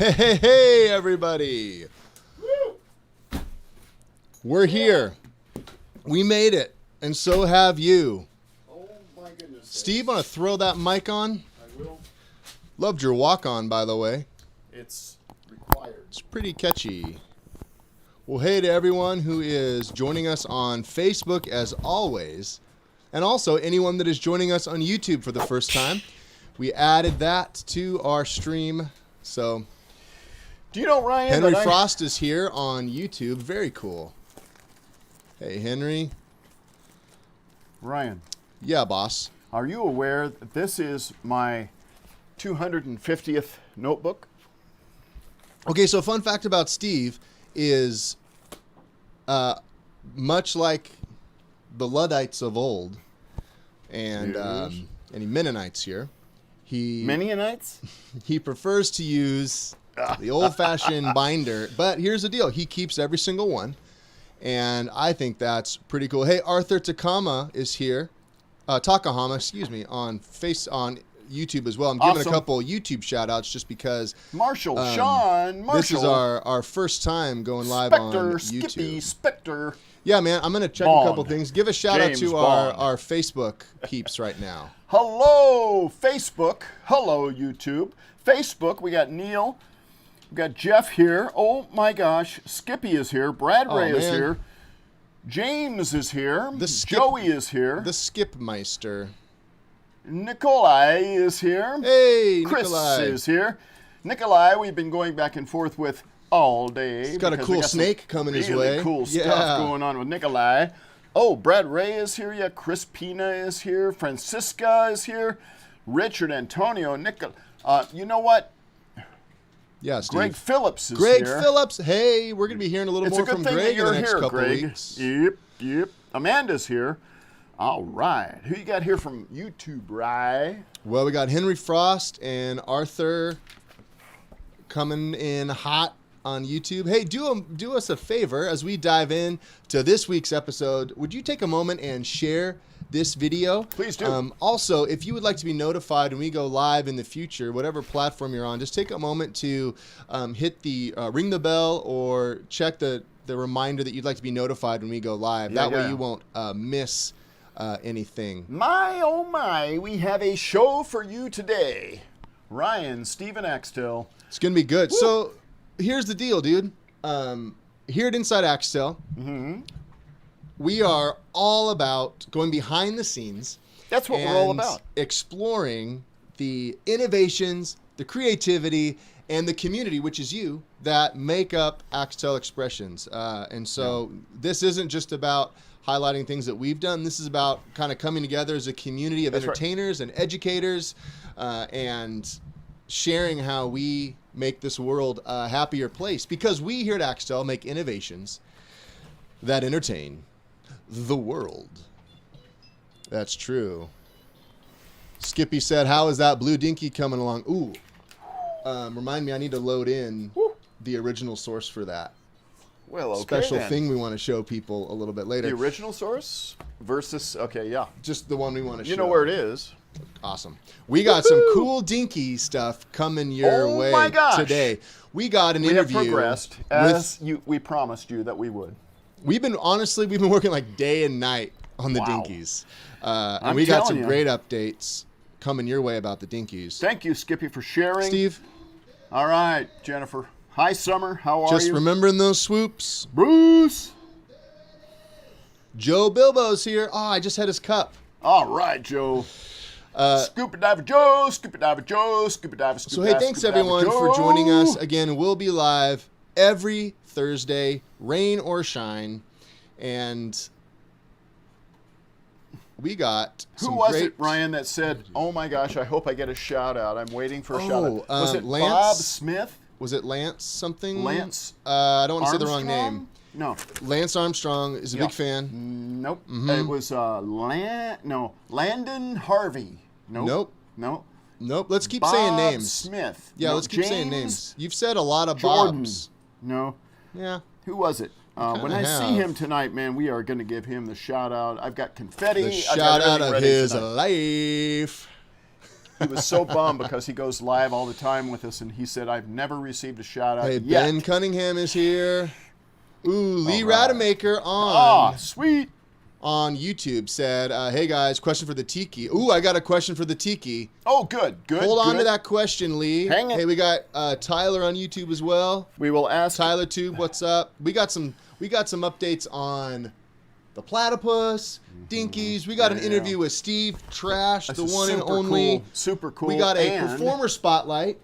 Hey, everybody. Woo! We're here. We made it, and so have you. Oh, my goodness. Steve, want to throw that mic on? I will. Loved your walk-on, by the way. It's required. It's pretty catchy. Well, hey to everyone who is joining us on Facebook, as always, and also anyone that is joining us on YouTube for the first time. We added that to our stream, so... Do you know, Ryan? Henry Frost is here on YouTube. Very cool. Hey, Henry. Ryan. Yeah, boss. Are you aware that this is my 250th notebook? Okay, so fun fact about Steve is much like the Luddites of old and any Mennonites here, Mennonites? He prefers to use the old-fashioned binder, but here's the deal. He keeps every single one, and I think that's pretty cool. Hey, Arthur Takahama is here. Takahama, excuse me, on YouTube as well. I'm giving a couple YouTube shout-outs just because... Marshall. This is our first time going live on YouTube. Skippy, Spectre. Yeah, man, I'm going to check a couple things. Give a shout-out to our Facebook peeps right now. Hello, Facebook. Hello, YouTube. Facebook, we got Neil. We got Jeff here. Oh, my gosh. Skippy is here. Brad Ray is here. James is here. Joey is here. The Skipmeister. Nikolai is here. Hey, Chris Nikolai is here. Nikolai, we've been going back and forth with all day. He's got a cool snake coming his way. Really cool stuff going on with Nikolai. Oh, Brad Ray is here. Yeah, Chris Pina is here. Francisca is here. Richard Antonio. You know what? Yeah, Steve. Greg Phillips is here. Greg Phillips. Hey, we're going to be hearing a little more from Greg in the next couple weeks. Yep. Amanda's here. All right. Who you got here from YouTube, Rye? Well, we got Henry Frost and Arthur coming in hot on YouTube. Hey, do us a favor as we dive in to this week's episode. Would you take a moment and share this video? Please do. Also, if you would like to be notified when we go live in the future, whatever platform you're on, just take a moment to hit the ring the bell or check the reminder that you'd like to be notified when we go live. That way you won't miss anything. My, oh my, we have a show for you today. Ryan, Stephen Axtell. It's going to be good. Woo. So here's the deal, dude. Here at Inside Axtell, we are all about going behind the scenes. That's what we're all about. Exploring the innovations, the creativity, and the community, which is you, that make up Axtell Expressions. And so this isn't just about highlighting things that we've done. This is about kind of coming together as a community of entertainers and educators and sharing how we make this world a happier place. Because we here at Axtell make innovations that entertain the world. That's true. Skippy said, how is that blue dinky coming along? Ooh. Remind me, I need to load in the original source for that. Well, okay, special thing we want to show people a little bit later. The original source versus, just the one we want to show. You know where it is. Awesome. We got some cool dinky stuff coming your way today. We got an interview. We have progressed as we promised you that we would. We've been working like day and night on the dinkies. And we got some great updates coming your way about the dinkies. Thank you, Skippy, for sharing. Steve. All right, Jennifer. Hi, Summer. How are you? Just remembering those swoops. Bruce. Joe Bilbo's here. Oh, I just had his cup. All right, Joe. Scuba Diver Joe, Scuba Diver Joe, Scuba Diver, Scuba So, hey, thanks everyone for joining us. Again, we'll be live every Thursday, rain or shine. And we got some Who was it, Ryan, that said, oh my gosh, I hope I get a shout out. I'm waiting for a shout out. Was it Lance? Bob Smith? Was it Lance something? Lance? I don't want to say the wrong name. No. Lance Armstrong is a big fan. Nope. It was Landon Harvey. Nope. Let's keep saying names. Smith. Yeah, let's keep saying names. You've said a lot of Jordan. Bobs. No. Yeah. Who was it? When I see him tonight, man, we are going to give him the shout out. I've got confetti. The shout out of his life. He was so bummed because he goes live all the time with us, and he said, "I've never received a shout out Hey, yet." Ben Cunningham is here. Ooh, Lee right. Rademacher Sweet. on YouTube said, "Hey guys, question for the Tiki." Ooh, I got a question for the Tiki. Oh, good. Hold on to that question, Lee. Hang it. Hey, we got Tyler on YouTube as well. We will ask Tyler Tube, what's up? We got some updates on the platypus, Dinkies. We got an interview with Steve Trash, That's the a one and super only. cool, super cool. We got a and performer spotlight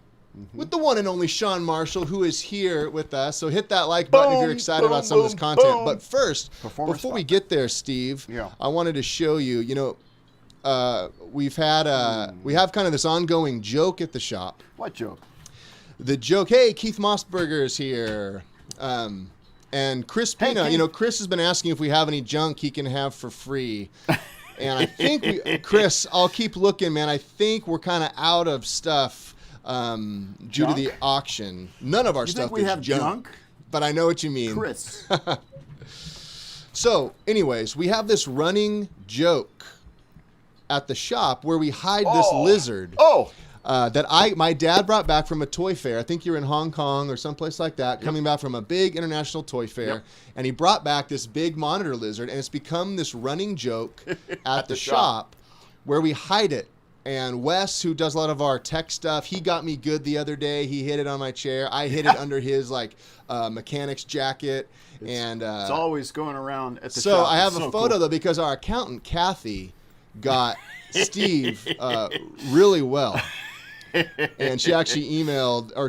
with the one and only Sean Marshall, who is here with us. So hit that like button if you're excited about some of this content. But first, Performer before we spotlight. get there, Steve, I wanted to show you. You know, we have kind of this ongoing joke at the shop. What joke? The joke. Hey, Keith Mossberger is here. And Chris Pina, Keith. you know, Chris has been asking if we have any junk he can have for free. And I think, Chris, I'll keep looking, man. I think we're kind of out of stuff due to the auction. None of our You stuff think we is have junk? But I know what you mean. Chris. So, anyways, we have this running joke at the shop where we hide this lizard. That my dad brought back from a toy fair. I think you're in Hong Kong or someplace like that, coming back from a big international toy fair. And he brought back this big monitor lizard, and it's become this running joke at the shop where we hide it. And Wes, who does a lot of our tech stuff, he got me good the other day. He hid it on my chair. I hid it under his mechanic's jacket. It's always going around at the shop. So I have It's a photo, though, because our accountant, Kathy, got Steve really well. And she actually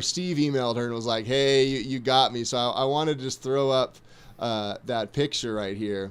Steve emailed her and was like, "Hey, you got me." So I wanted to just throw up that picture right here.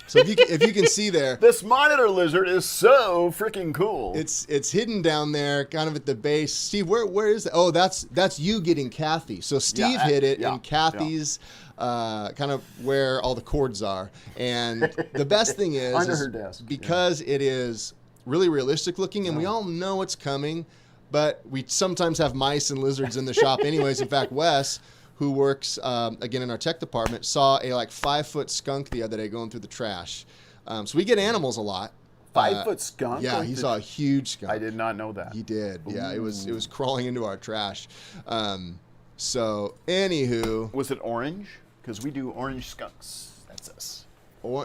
So if you can see there, this monitor lizard is so freaking cool. It's hidden down there, kind of at the base. Steve, where is it? Oh, that's you getting Kathy. So Steve hid it in Kathy's kind of where all the cords are. And the best thing is under her desk, because it is really realistic looking, and we all know what's coming. But we sometimes have mice and lizards in the shop anyways. In fact, Wes, who works, again, in our tech department, saw a 5-foot skunk the other day going through the trash. So we get animals a lot. 5-foot skunk? Yeah, he saw a huge skunk. I did not know that. He did. Ooh. Yeah, it was crawling into our trash. So, anywho. Was it orange? Because we do orange skunks. That's us.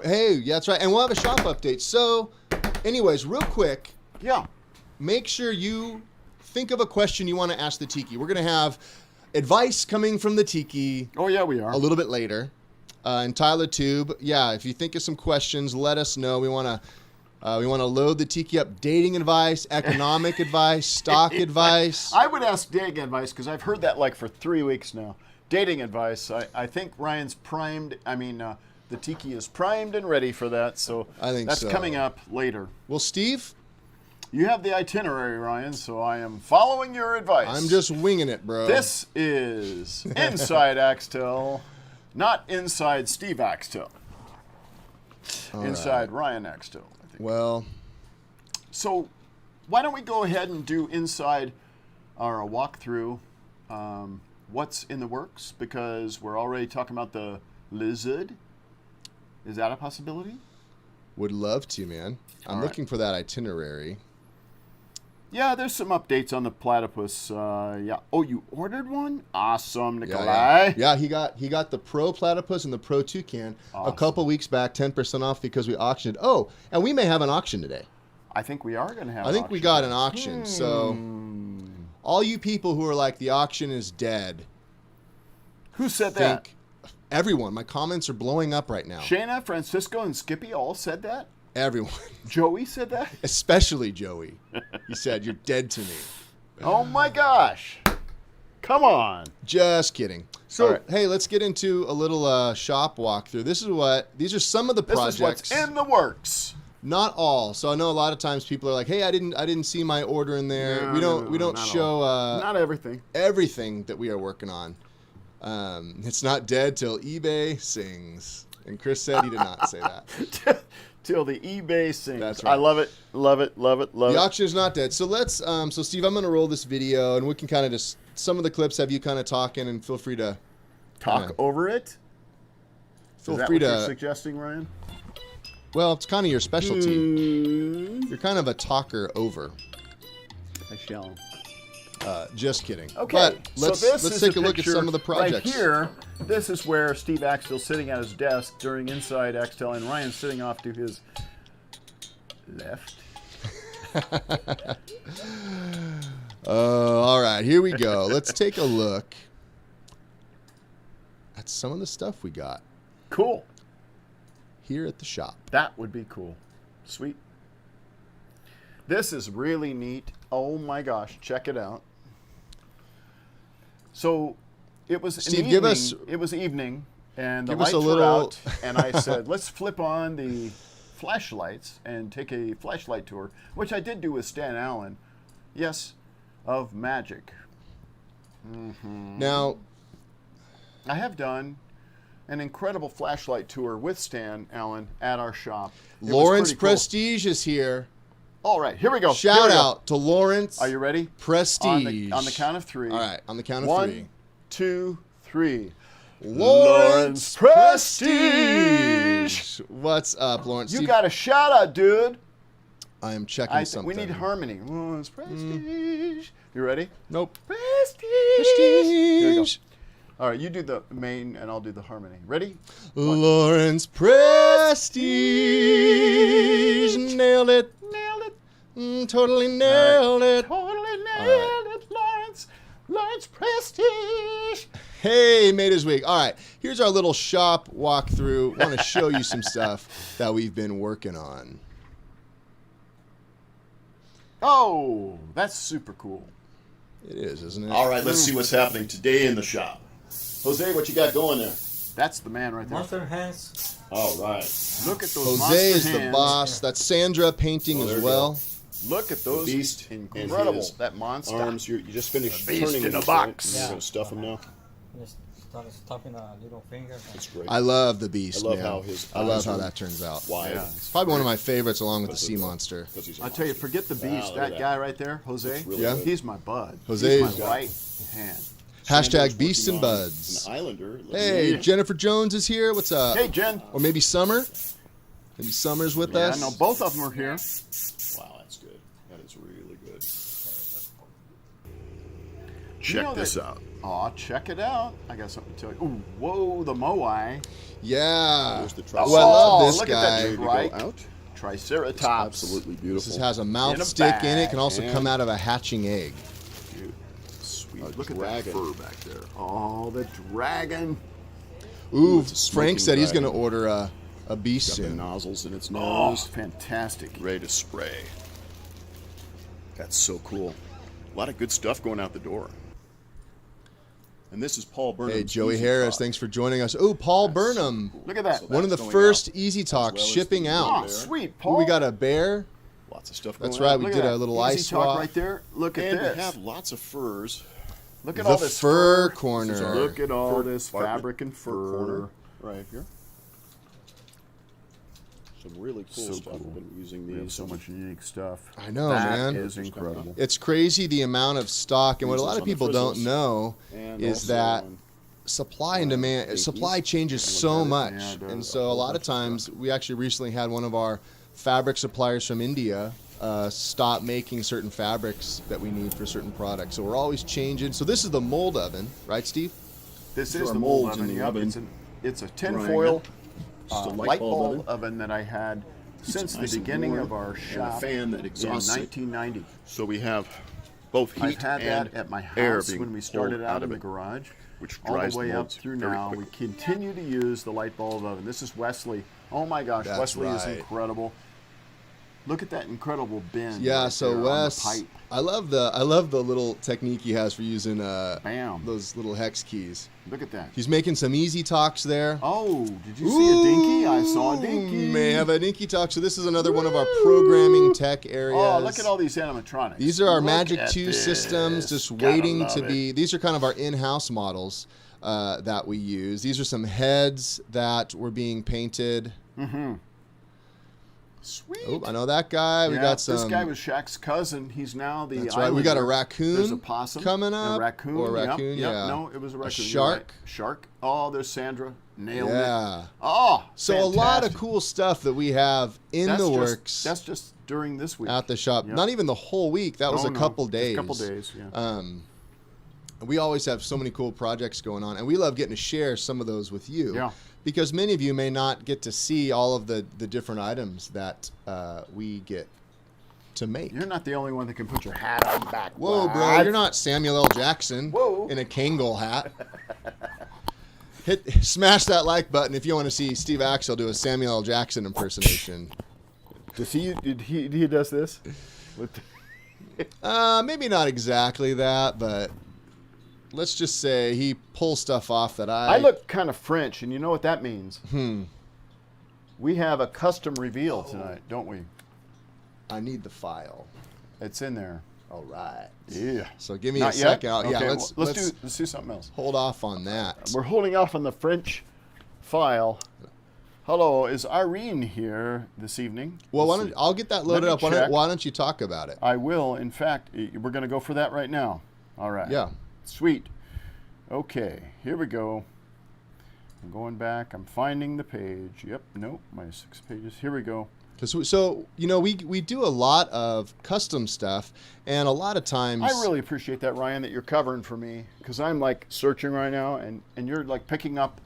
Hey, yeah, that's right. And we'll have a shop update. So, anyways, real quick. Yeah. Make sure you think of a question you want to ask the Tiki. We're going to have advice coming from the Tiki. Oh, yeah, we are. A little bit later. And Tyler Tube, if you think of some questions, let us know. We want to load the Tiki up. Dating advice, economic advice, stock advice. I would ask dating advice because I've heard that for 3 weeks now. Dating advice. I think Ryan's primed. The Tiki is primed and ready for that. So I think that's coming up later. Well, Steve, you have the itinerary, Ryan, so I am following your advice. I'm just winging it, bro. This is Inside Axtell, not Inside Steve Axtell. Inside Ryan Axtell, I think. Well, so why don't we go ahead and do inside our walkthrough what's in the works, because we're already talking about the lizard. Is that a possibility? Would love to, man. I'm looking for that itinerary. Yeah, there's some updates on the platypus. Yeah. Oh, you ordered one? Awesome, Nikolai. Yeah, he got the Pro Platypus and the Pro Toucan a couple weeks back, 10% off because we auctioned. Oh, and we may have an auction today. I think we are going to have. I think we got an auction. So, all you people who are like the auction is dead. Who said that? Everyone. My comments are blowing up right now. Shayna, Francisco, and Skippy all said that. Everyone. Joey said that? Especially Joey. He said, "You're dead to me." Oh my gosh. Come on. Just kidding. So, hey, let's get into a little shop walkthrough. These are some of the projects. This is what's in the works. Not all. So I know a lot of times people are like, "Hey, I didn't see my order in there." No, we don't show not everything. Everything that we are working on. It's not dead till eBay sings. And Chris said he did not say that. Till the eBay sings. That's right. I love it, love it, love it, love it. The auction is not dead. So let's, so Steve, I'm going to roll this video, and we can kind of just, some of the clips have you kind of talking, and feel free to talk over it. Feel is that free what to. You're suggesting, Ryan? Well, it's kind of your specialty. You're kind of a talker over. I shall. Just kidding. Okay, But so let's this is take a the look at picture some of the projects. Right here, this is where Steve Axtell's sitting at his desk during Inside Axtell, and Ryan's sitting off to his left. All right, here we go. Let's take a look at some of the stuff we got Cool. here at the shop. That would be cool. Sweet. This is really neat. Oh my gosh, check it out. So it was Steve, an give evening, us- it was evening, and the give us lights a were little- out, and I said, let's flip on the flashlights and take a flashlight tour, which I did do with Stan Allen. Yes, of magic. Now, I have done an incredible flashlight tour with Stan Allen at our shop. It was Lawrence pretty cool. Prestige is here. All right, here we go. Shout Here we go. out to Lawrence Are you ready? Prestige. On the count of three. All right, on the count of 1, three. 2, 3. Lawrence Prestige. What's up, Lawrence? You Steve, got a shout out, dude. I am checking I think something. we need harmony. Lawrence Prestige. You ready? Nope. Prestige. Here we go. Prestige. All right, you do the main and I'll do the harmony. Ready? Lawrence Prestige. Nailed it. Nailed it. Totally nailed it. Totally nailed it, Lawrence. Lawrence Prestige. Hey, made his week. All right, here's our little shop walkthrough. Want to show you some stuff that we've been working on. Oh, that's super cool. It is, isn't it? All right, let's see what's happening today in the shop. Jose, what you got going there? That's the man right there. Monster hands. All right. Look at those Jose monster is the hands. boss. That's Sandra painting Oh, there as we well. Look at those beast and incredible. his That monster. Arms, you just finished beast turning in a these, box. Right? You're Yeah. going to stuff them now? Just started stuffing a little finger. That's great. I love the beast. I love man. how his I love eyes how are that turns out. wide. Yeah. It's probably one of my favorites, along with the sea monster. Because he's a I tell you, monster. forget the beast. look that at guy right there, Jose. really Yeah. good. He's my bud. Jose He's is- my right hand. Sanders Hashtag beasts working and on buds. An Islander. Hey, Yeah. Jennifer Jones is here. What's up? Hey, Jen. Or maybe Summer. Maybe Summer's with Yeah, us. no, both of them are here. Wow, that's good. That is really good. You know that- out. Aw, check it out. I got something to tell you. Ooh, whoa, the moai. Yeah. There's the Oh, trap. I love Oh, this look at guy. that Ready to go trike. out. Triceratops. Absolutely This beautiful. has a mouth In a stick in it. Can bag. also come And- out of a hatching egg. Dude, sweet. A Look at dragon. that fur back there. Oh, the dragon. Ooh, it's a Frank smoking said he's going to dragon. order a beast Got the soon. nozzles in its Oh, nose. fantastic. Ready to spray. That's so cool. A lot of good stuff going out the door. And this is Paul Burnham's Hey, Joey Easy Harris, Talk. thanks for joining us. Oh, Paul Burnham. Look at that. So One of the that's going first out, Easy as Talks well as shipping the out. Oh, bear. sweet, Ooh, Paul. we got a bear. Lots of stuff That's going right. out. We Look did at a that. little Easy ice talk swap. right there. Look at And this. we have lots of furs. Look at The all this fur fur. corner. Look at all Fur this department. fabric and Fur fur. corner right here. Some really cool So stuff. cool. We've been using We have these. so much unique stuff. I know, That man. is incredible. It's crazy the amount of stock, and what a lot of Frizzles on the people don't frizzles. know And is also that on supply and demand. pinkies. Supply changes Look so at it. much, Yeah, it does. and so a lot of times we actually recently had one of our fabric suppliers from India stop making certain fabrics that we need for certain products. So we're always changing. So this is the mold oven, right, Steve? This These is are the mold molds in oven. the Yep. oven. It's a Drying tinfoil it. Just a light bulb oven that I had since it nice the and beginning warm, of our and a shop fan that in exhausts it. 1990. So we have both heat I've had and that at my air house being when we started pulled out in of the it, garage. which All dries the way the up molds through very now. We quickly. continue to use the light bulb oven. This is Wesley. Oh my gosh, That's Wesley is right. incredible. Look at that incredible bin. Yeah. right So there on the Wes, pipe. I love the little technique he has for using Bam. those little hex keys. Look at that. He's making some easy talks there. Oh, did you see a dinky? I saw a dinky. May have a dinky talk. So this is another one of our programming tech areas. Oh, look at all these animatronics. These are our Look Magic at 2 this. systems just Gotta waiting love to it. be. These are kind of our in-house models that we use. These are some heads that were being painted. Sweet. Oh, I know that guy. We Yeah, got some. This guy was Shaq's cousin. He's now the. That's right. We got a Islander. raccoon. There's a possum coming up. A raccoon. Or a Yep, raccoon. yep. Yeah. No, it was a raccoon. You're shark. right. Shark. Oh, there's Sandra. Nailed it. Yeah. Oh, So a lot of fantastic. cool stuff that we have in the works. That's just during this week. At the shop. Yep. Not even the whole week. That was a couple days. A couple days, yeah. We always have so many cool projects going on, and we love getting to share some of those with you. Yeah. Because many of you may not get to see all of the different items that we get to make. You're not the only one that can put your hat on back. Whoa, bro! lad. You're not Samuel L. Jackson. Whoa. In a Kangol hat. Smash that like button if you want to see Steve Axtell do a Samuel L. Jackson impersonation. Does he does this? Maybe not exactly that, but let's just say he pulls stuff off that I look kind of French, and you know what that means? We have a custom reveal tonight, don't we? I need the file. It's in there. All right. Yeah. So give me Not a yet? second. Okay, Yeah, well, let's let's do something else. hold off on that. We're holding off on the French file. Hello, is Irene here this evening? Well, Let's see. I'll get that loaded me up. check. Why don't you talk about it? I will. In fact, we're going to go for that right now. All right. Yeah. Sweet. Okay, here we go. I'm going back. I'm finding the page. Yep. Nope. My 6 pages. Here we go. So we do a lot of custom stuff, and a lot of times I really appreciate that, Ryan, that you're covering for me, because I'm like searching right now, and you're like picking up.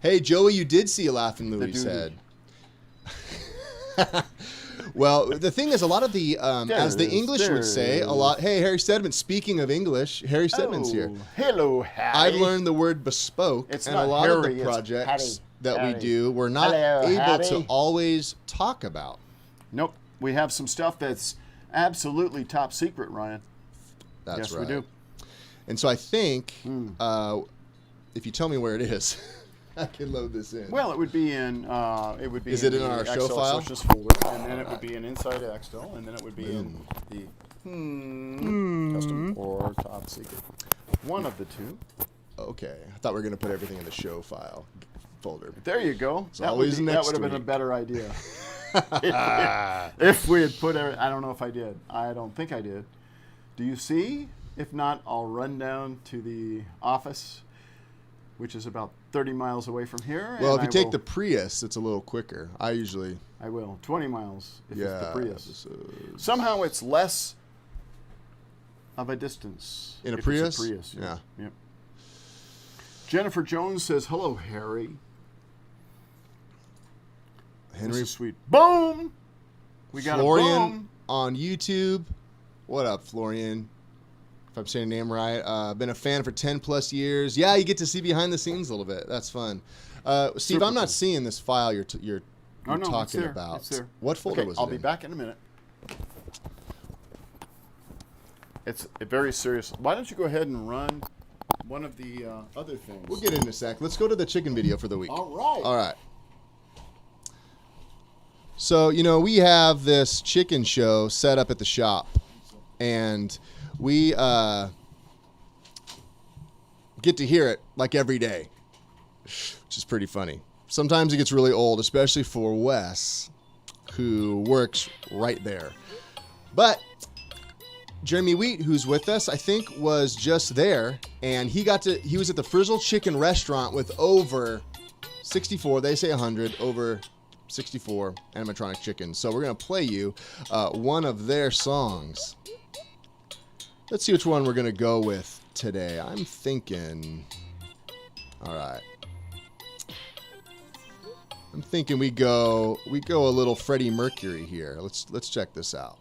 Hey, Joey, you did see a Laughing Louie's duty. head. Well, the thing is, a lot of the, as the English would say, a lot. Hey, Harry Stedman. Speaking of English, Harry Stedman's here. Hello, Harry. I've learned the word bespoke, It's and not a lot Harry, of the it's projects that Harry. we do, we're not Hello, able to Harry. always talk about. Nope. We have some stuff that's absolutely top secret, Ryan. That's Yes, right. we do. And so I think if you tell me where it is, I can load this in. Well, it would be in. It would be. Is it in the our show Axtell file? Expressions folder, and then it would be in Inside Axtell, and then it would be in the custom or top secret. One of the two. Okay. I thought we were going to put everything in the show file folder. There you go. That always would, next that would have been a week. better idea. If we had put I don't know if I did. I don't think I did. Do you see? If not, I'll run down to the office, which is about 30 miles away from here. Well, and if you I take will- the Prius, it's a little quicker. I usually, I will. 20 miles if it's the yeah. Prius. Somehow it's less of a distance. In a if Prius? It's a Prius. Yeah. Yep. Jennifer Jones says, "Hello, Harry." Henry This is sweet. Boom. We got Florian a boom. on YouTube. What up, Florian? If I'm saying your name right. Been a fan for 10 plus years. Yeah, you get to see behind the scenes a little bit. That's fun. Steve, Super I'm not cool. seeing this file you're Oh, no, it's talking there. about. It's there. What folder Okay, was I'll it be in? back in a minute. It's very serious. Why don't you go ahead and run one of the other things? We'll get in a sec. Let's go to the chicken video for the week. All right. All right. So, we have this chicken show set up at the shop, and we get to hear it like every day, which is pretty funny. Sometimes it gets really old, especially for Wes, who works right there. But Jeremy Wheat, who's with us, I think was just there, and he was at the Frizzle Chicken restaurant with over 64, they say 100, over 64 animatronic chickens. So we're going to play you one of their songs. Let's see which one we're going to go with today. I'm thinking, all right. I'm thinking we go a little Freddie Mercury here. Let's check this out.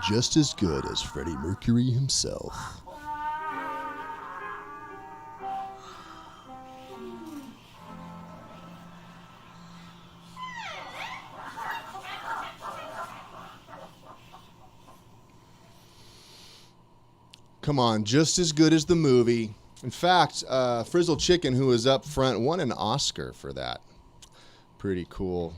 just as good as Freddie Mercury himself. Come on, just as good as the movie. In fact, Frizzle Chicken, who was up front, won an Oscar for that. Pretty cool.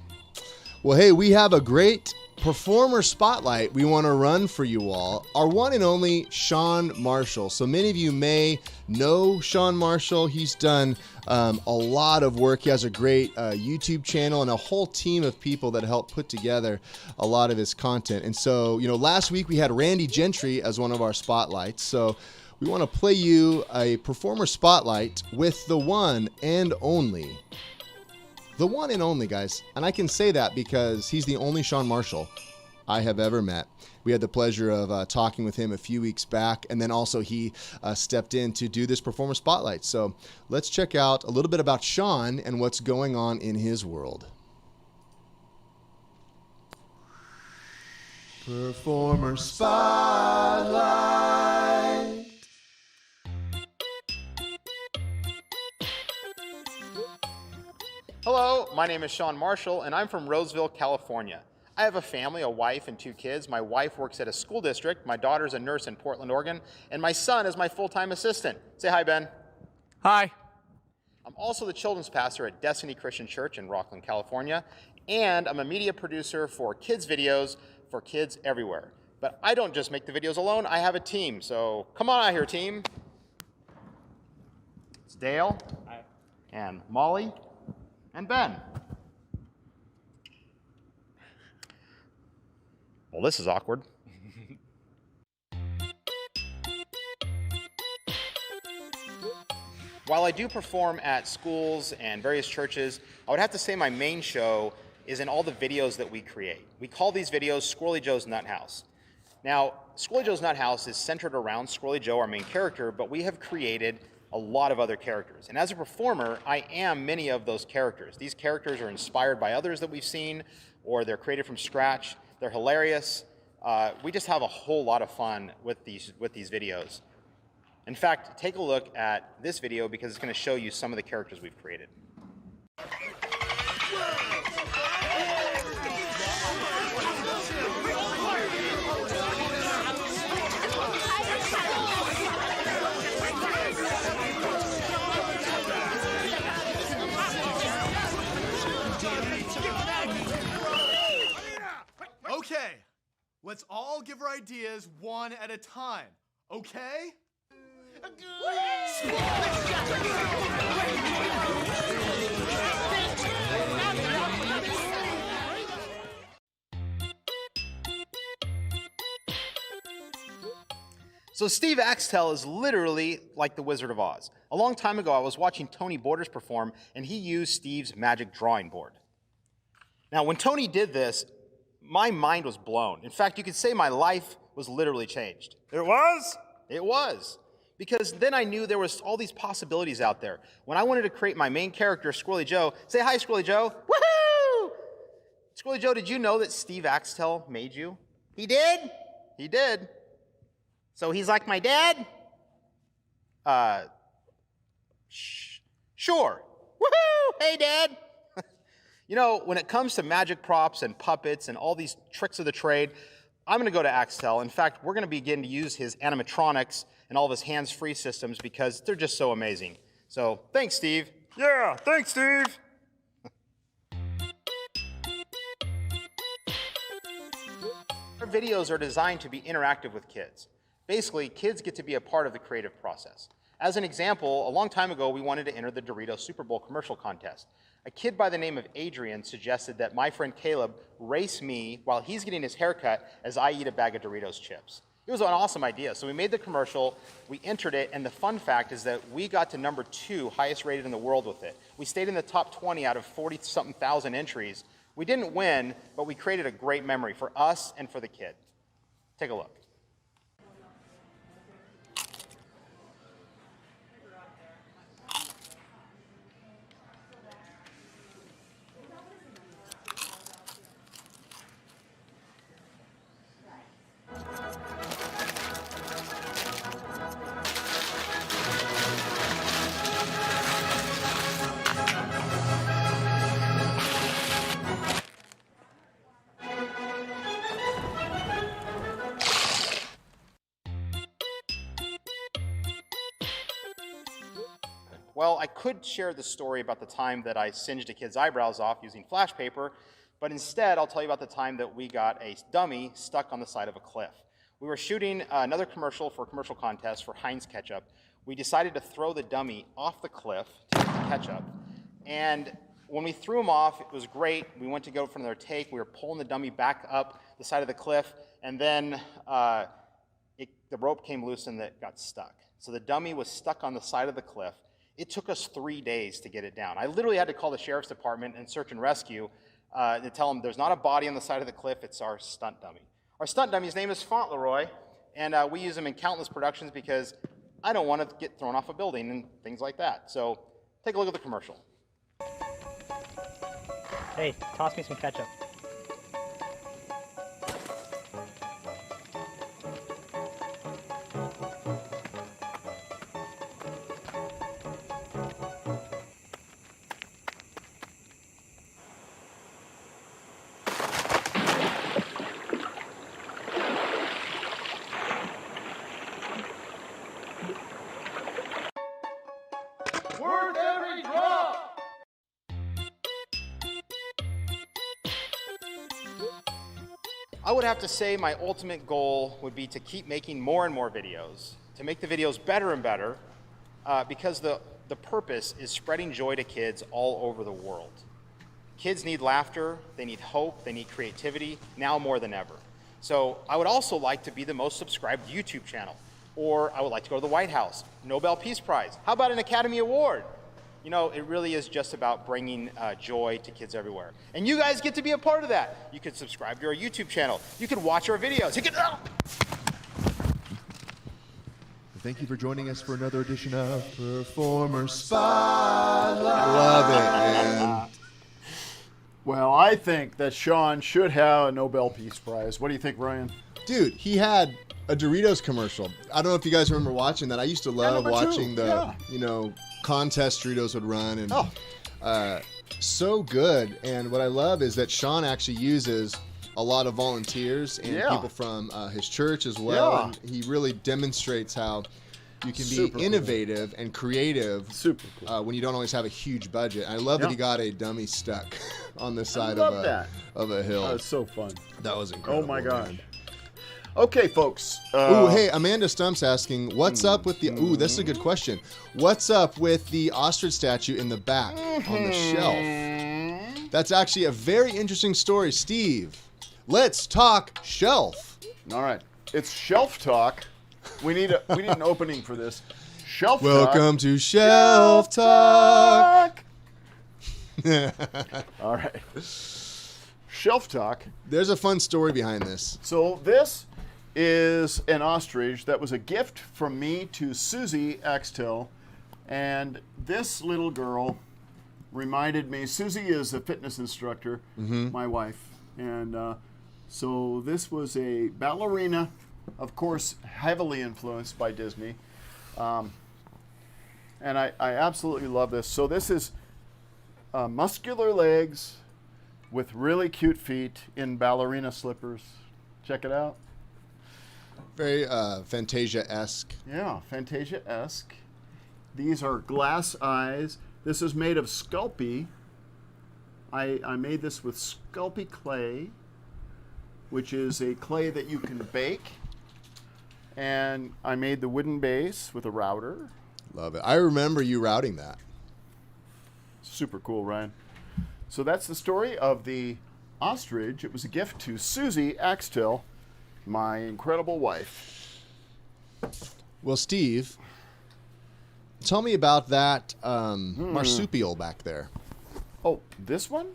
Well, hey, we have a great performer spotlight we want to run for you all. Our one and only Sean Marshall. So many of you may know Sean Marshall. He's done a lot of work. He has a great YouTube channel and a whole team of people that help put together a lot of his content. And so, last week we had Randy Gentry as one of our spotlights. So we want to play you a performer spotlight with the one and only. The one and only, guys. And I can say that because he's the only Sean Marshall I have ever met. We had the pleasure of talking with him a few weeks back, and then also he stepped in to do this performer spotlight. So let's check out a little bit about Sean and what's going on in his world. Performer spotlight. Hello, my name is Sean Marshall, and I'm from Roseville, California. I have a family, a wife, and 2 kids. My wife works at a school district, my daughter's a nurse in Portland, Oregon, and my son is my full-time assistant. Say hi, Ben. Hi. I'm also the children's pastor at Destiny Christian Church in Rockland, California, and I'm a media producer for kids' videos for kids everywhere. But I don't just make the videos alone, I have a team, so come on out here, team. It's Dale, and Molly, and Ben. Well, this is awkward. While I do perform at schools and various churches, I would have to say my main show is in all the videos that we create. We call these videos Squirrely Joe's Nut House. Now, Squirrely Joe's Nut House is centered around Squirrely Joe, our main character, but we have created a lot of other characters. And as a performer, I am many of those characters. These characters are inspired by others that we've seen, or they're created from scratch. They're hilarious. We just have a whole lot of fun with these videos. In fact, take a look at this video because it's going to show you some of the characters we've created. Okay, let's all give our ideas one at a time, okay? So Steve Axtell is literally like the Wizard of Oz. A long time ago, I was watching Tony Borders perform, and he used Steve's magic drawing board. Now, when Tony did this, my mind was blown. In fact, you could say my life was literally changed. It was? It was. Because then I knew there was all these possibilities out there. When I wanted to create my main character, Squirrely Joe, say hi, Squirrely Joe. Woohoo! Squirrely Joe, did you know that Steve Axtell made you? He did? He did. So he's like my dad? Sure. Woohoo! Hey, Dad! You know, when it comes to magic props and puppets and all these tricks of the trade, I'm going to go to Axtell. In fact, we're going to begin to use his animatronics and all of his hands-free systems because they're just so amazing. So, thanks, Steve. Yeah, thanks, Steve. Our videos are designed to be interactive with kids. Basically, kids get to be a part of the creative process. As an example, a long time ago, we wanted to enter the Doritos Super Bowl commercial contest. A kid by the name of Adrian suggested that my friend Caleb race me while he's getting his haircut as I eat a bag of Doritos chips. It was an awesome idea. So we made the commercial, we entered it, and the fun fact is that we got to number 2, highest rated in the world with it. We stayed in the top 20 out of 40-something thousand entries. We didn't win, but we created a great memory for us and for the kid. Take a look. Well, I could share the story about the time that I singed a kid's eyebrows off using flash paper, but instead I'll tell you about the time that we got a dummy stuck on the side of a cliff. We were shooting another commercial for a commercial contest for Heinz ketchup. We decided to throw the dummy off the cliff to get the ketchup. And when we threw him off, it was great. We went to go for another take. We were pulling the dummy back up the side of the cliff, and then the rope came loose and it got stuck. So the dummy was stuck on the side of the cliff. It took us 3 days to get it down. I literally had to call the sheriff's department and search and rescue to tell them there's not a body on the side of the cliff, it's our stunt dummy. Our stunt dummy's name is Fauntleroy, and we use him in countless productions because I don't want to get thrown off a building and things like that. So take a look at the commercial. Hey, toss me some ketchup. Worth every drop! I would have to say my ultimate goal would be to keep making more and more videos, to make the videos better and better, because the purpose is spreading joy to kids all over the world. Kids need laughter, they need hope, they need creativity, now more than ever. So I would also like to be the most subscribed YouTube channel, or I would like to go to the White House, Nobel Peace Prize. How about an Academy Award? You know, it really is just about bringing joy to kids everywhere. And you guys get to be a part of that. You could subscribe to our YouTube channel. You could watch our videos. You could, Thank you for joining us for another edition of Performer Spotlight. I love it, man. Well, I think that Sean should have a Nobel Peace Prize. What do you think, Ryan? Dude, he had a Doritos commercial. I don't know if you guys remember watching that. I used to love watching the, contest Doritos would run, and so good. And what I love is that Sean actually uses a lot of volunteers and people from his church as well. Yeah. And he really demonstrates how you can be Super innovative and creative Super cool. when you don't always have a huge budget. I love that he got a dummy stuck on the side love of a hill. That was so fun. That was incredible. Oh, my God. man. Okay, folks. Ooh, hey, Amanda Stump's asking, what's up with the... Ooh, this is a good question. What's up with the ostrich statue in the back on the shelf? That's actually a very interesting story. Steve, let's talk shelf. All right. It's shelf talk. We need an opening for this. Shelf talk. Welcome to Shelf Talk. All right. Shelf talk. There's a fun story behind this. So this is an ostrich that was a gift from me to Susie Axtell, and this little girl reminded me. Susie is a fitness instructor, my wife, and so this was a ballerina, of course, heavily influenced by Disney, and I absolutely love this. So this is muscular legs with really cute feet in ballerina slippers. Check it out. Very Fantasia-esque. Yeah, Fantasia-esque. These are glass eyes. This is made of Sculpey. I made this with Sculpey clay, which is a clay that you can bake. And I made the wooden base with a router. Love it. I remember you routing that. Super cool, Ryan. So that's the story of the ostrich. It was a gift to Susie Axtell, my incredible wife. Well, Steve, tell me about that marsupial back there. Oh, this one?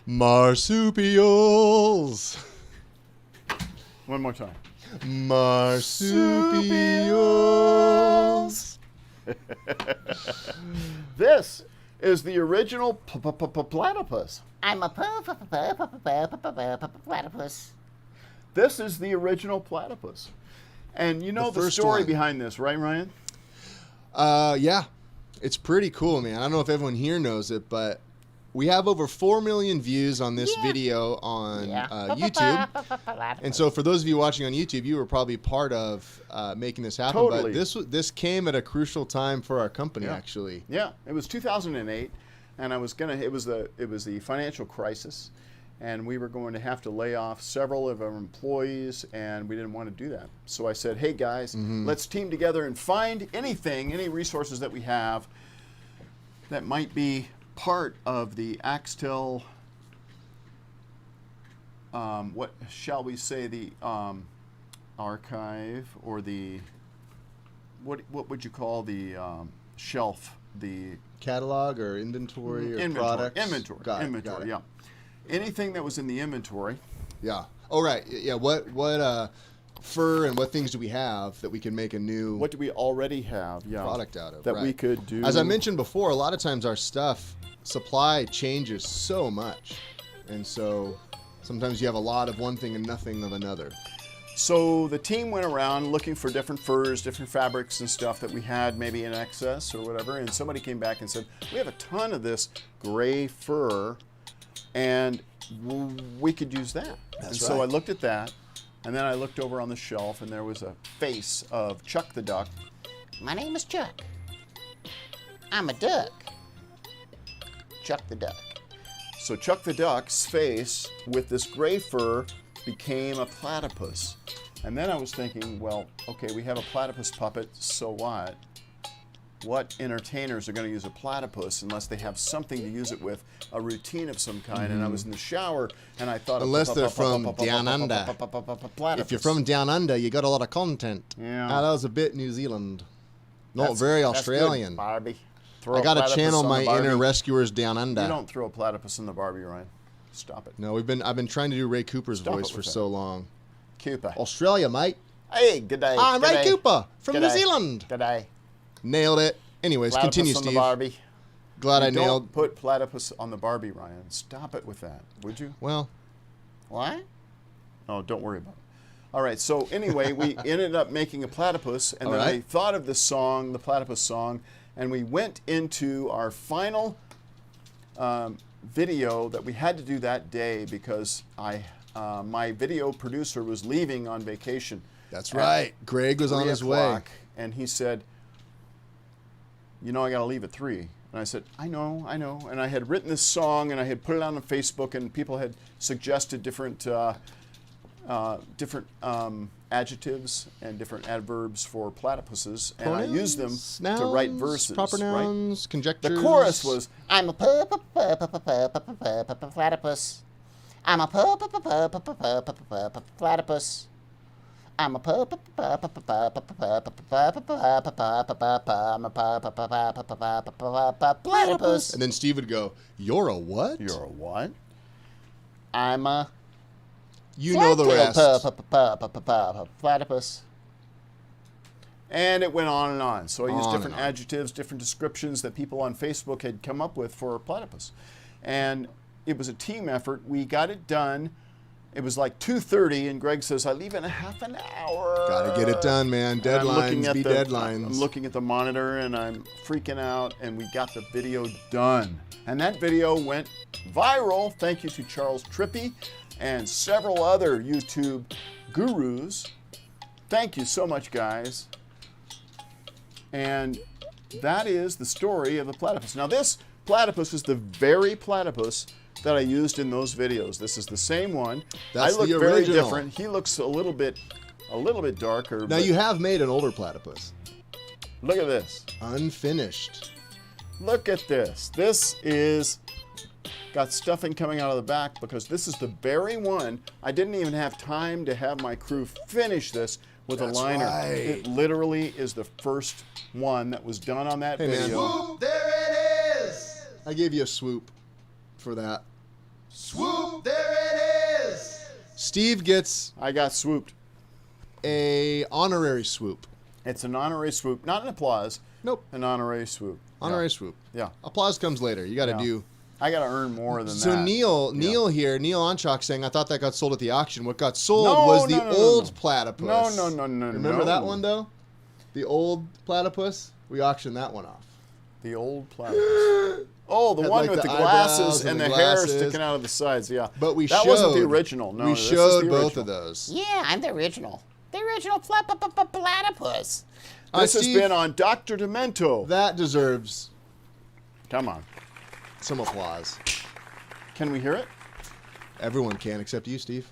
Marsupials. One more time. Marsupials. This is the original platypus. I'm a platypus. This is the original platypus. And you know The the first story one. behind this, right, Ryan? Yeah. It's pretty cool, man. I don't know if everyone here knows it, but We have over 4 million views on this video on YouTube. And so for those of you watching on YouTube, you were probably part of making this happen. Totally. But this came at a crucial time for our company, actually. Yeah, it was 2008, and I was it was the financial crisis, and we were going to have to lay off several of our employees, and we didn't want to do that. So I said, hey guys, let's team together and find any resources that we have that might be part of the Axtell, what shall we say, the archive, or the, what would you call the shelf, the Catalog or inventory or products? Inventory, Got inventory, it. yeah. Anything that was in the inventory. Yeah. Oh, right. Yeah. What fur and what things do we have that we can make a new What do we already have? Yeah. product out of? That right. we could do. As I mentioned before, a lot of times our supply changes so much. And so sometimes you have a lot of one thing and nothing of another. So the team went around looking for different furs, different fabrics and stuff that we had maybe in excess or whatever, and somebody came back and said, we have a ton of this gray fur, and we could use that. So I looked at that, and then I looked over on the shelf, and there was a face of Chuck the Duck. My name is Chuck. I'm a duck. Chuck the Duck. So Chuck the Duck's face with this gray fur became a platypus. And then I was thinking, well, okay, we have a platypus puppet, so what? What entertainers are going to use a platypus unless they have something to use it with, a routine of some kind? And I was in the shower, and I thought, Unless they're from down under. If you're from down under, you got a lot of content. Yeah. That was a bit New Zealand. Not very That's Australian. good, Barbie. I got to channel my inner rescuers down under. You don't throw a platypus in the Barbie, Ryan. Stop it. No, I've been trying to do Ray Cooper's Stop voice it for with so long. Cooper. Australia, mate. Hey, good day. I'm good Ray day. Cooper from Good New day. Zealand. Good day. Nailed it. Anyways, Platypus continue, on Steve. the Barbie. Glad I Don't nailed. put platypus on the Barbie, Ryan. Stop it with that, would you? Well, What? Oh, don't worry about it. All right, so anyway, we ended up making a platypus, and then I thought of this song, the platypus song, and we went into our final video that we had to do that day because my video producer was leaving on vacation. that's right. Greg was on 3 his way. o'clock, and he said, you know, I got to leave at 3. And I said, I know. And I had written this song, and I had put it on Facebook, and people had suggested different adjectives and different adverbs for platypuses, and I used them Nouns, to write verses. proper right? nouns, conjectures. The chorus was, I'm a platypus. I'm a platypus. I'm a platypus. And then Steve would go, "You're a what? you're a what? I'm a You know the rest." platypus. And it went on and on. So I used On different and on. adjectives, different descriptions that people on Facebook had come up with for platypus. And it was a team effort. We got it done. It was like 2:30, and Greg says, I leave in a half an hour. Gotta get it done, man. And I'm looking Deadlines at be the- deadlines. I'm looking at the monitor, and I'm freaking out, and we got the video done. And that video went viral. Thank you to Charles Trippy and several other YouTube gurus. Thank you so much, guys. And that is the story of the platypus. Now, this platypus is the very platypus that I used in those videos. This is the same one. That's I look the very original. different. He looks a little bit darker. Now but you have made an older platypus, look at this. unfinished. Look at this. This is got stuffing coming out of the back because this is the very one. I didn't even have time to have my crew finish this with That's a liner. right. It literally is the first one that was done on that Hey, man. video. Swoop, there it is! I gave you a swoop for that. Swoop, there it is! Steve gets I got swooped. a honorary swoop. It's an honorary swoop, not an applause. Nope. An honorary swoop. Honorary swoop. Yeah. Applause comes later. You got to Yeah. do. I got to earn more than So that. Neil here, Neil Onchok saying, I thought that got sold at the auction. What got sold was the no, old no. platypus. No. Remember that one though? The old platypus? We auctioned that one off. The old platypus. Oh, the Had, one like, with the the eyebrows glasses and and the the hair glasses. sticking out of the sides. Yeah, But that wasn't the original. No, we this is showed the both original. of those. Yeah, I'm the original. The original platypus. This has Steve, been on Dr. Demento. That deserves Come on. some applause. Can we hear it? Everyone can except you, Steve.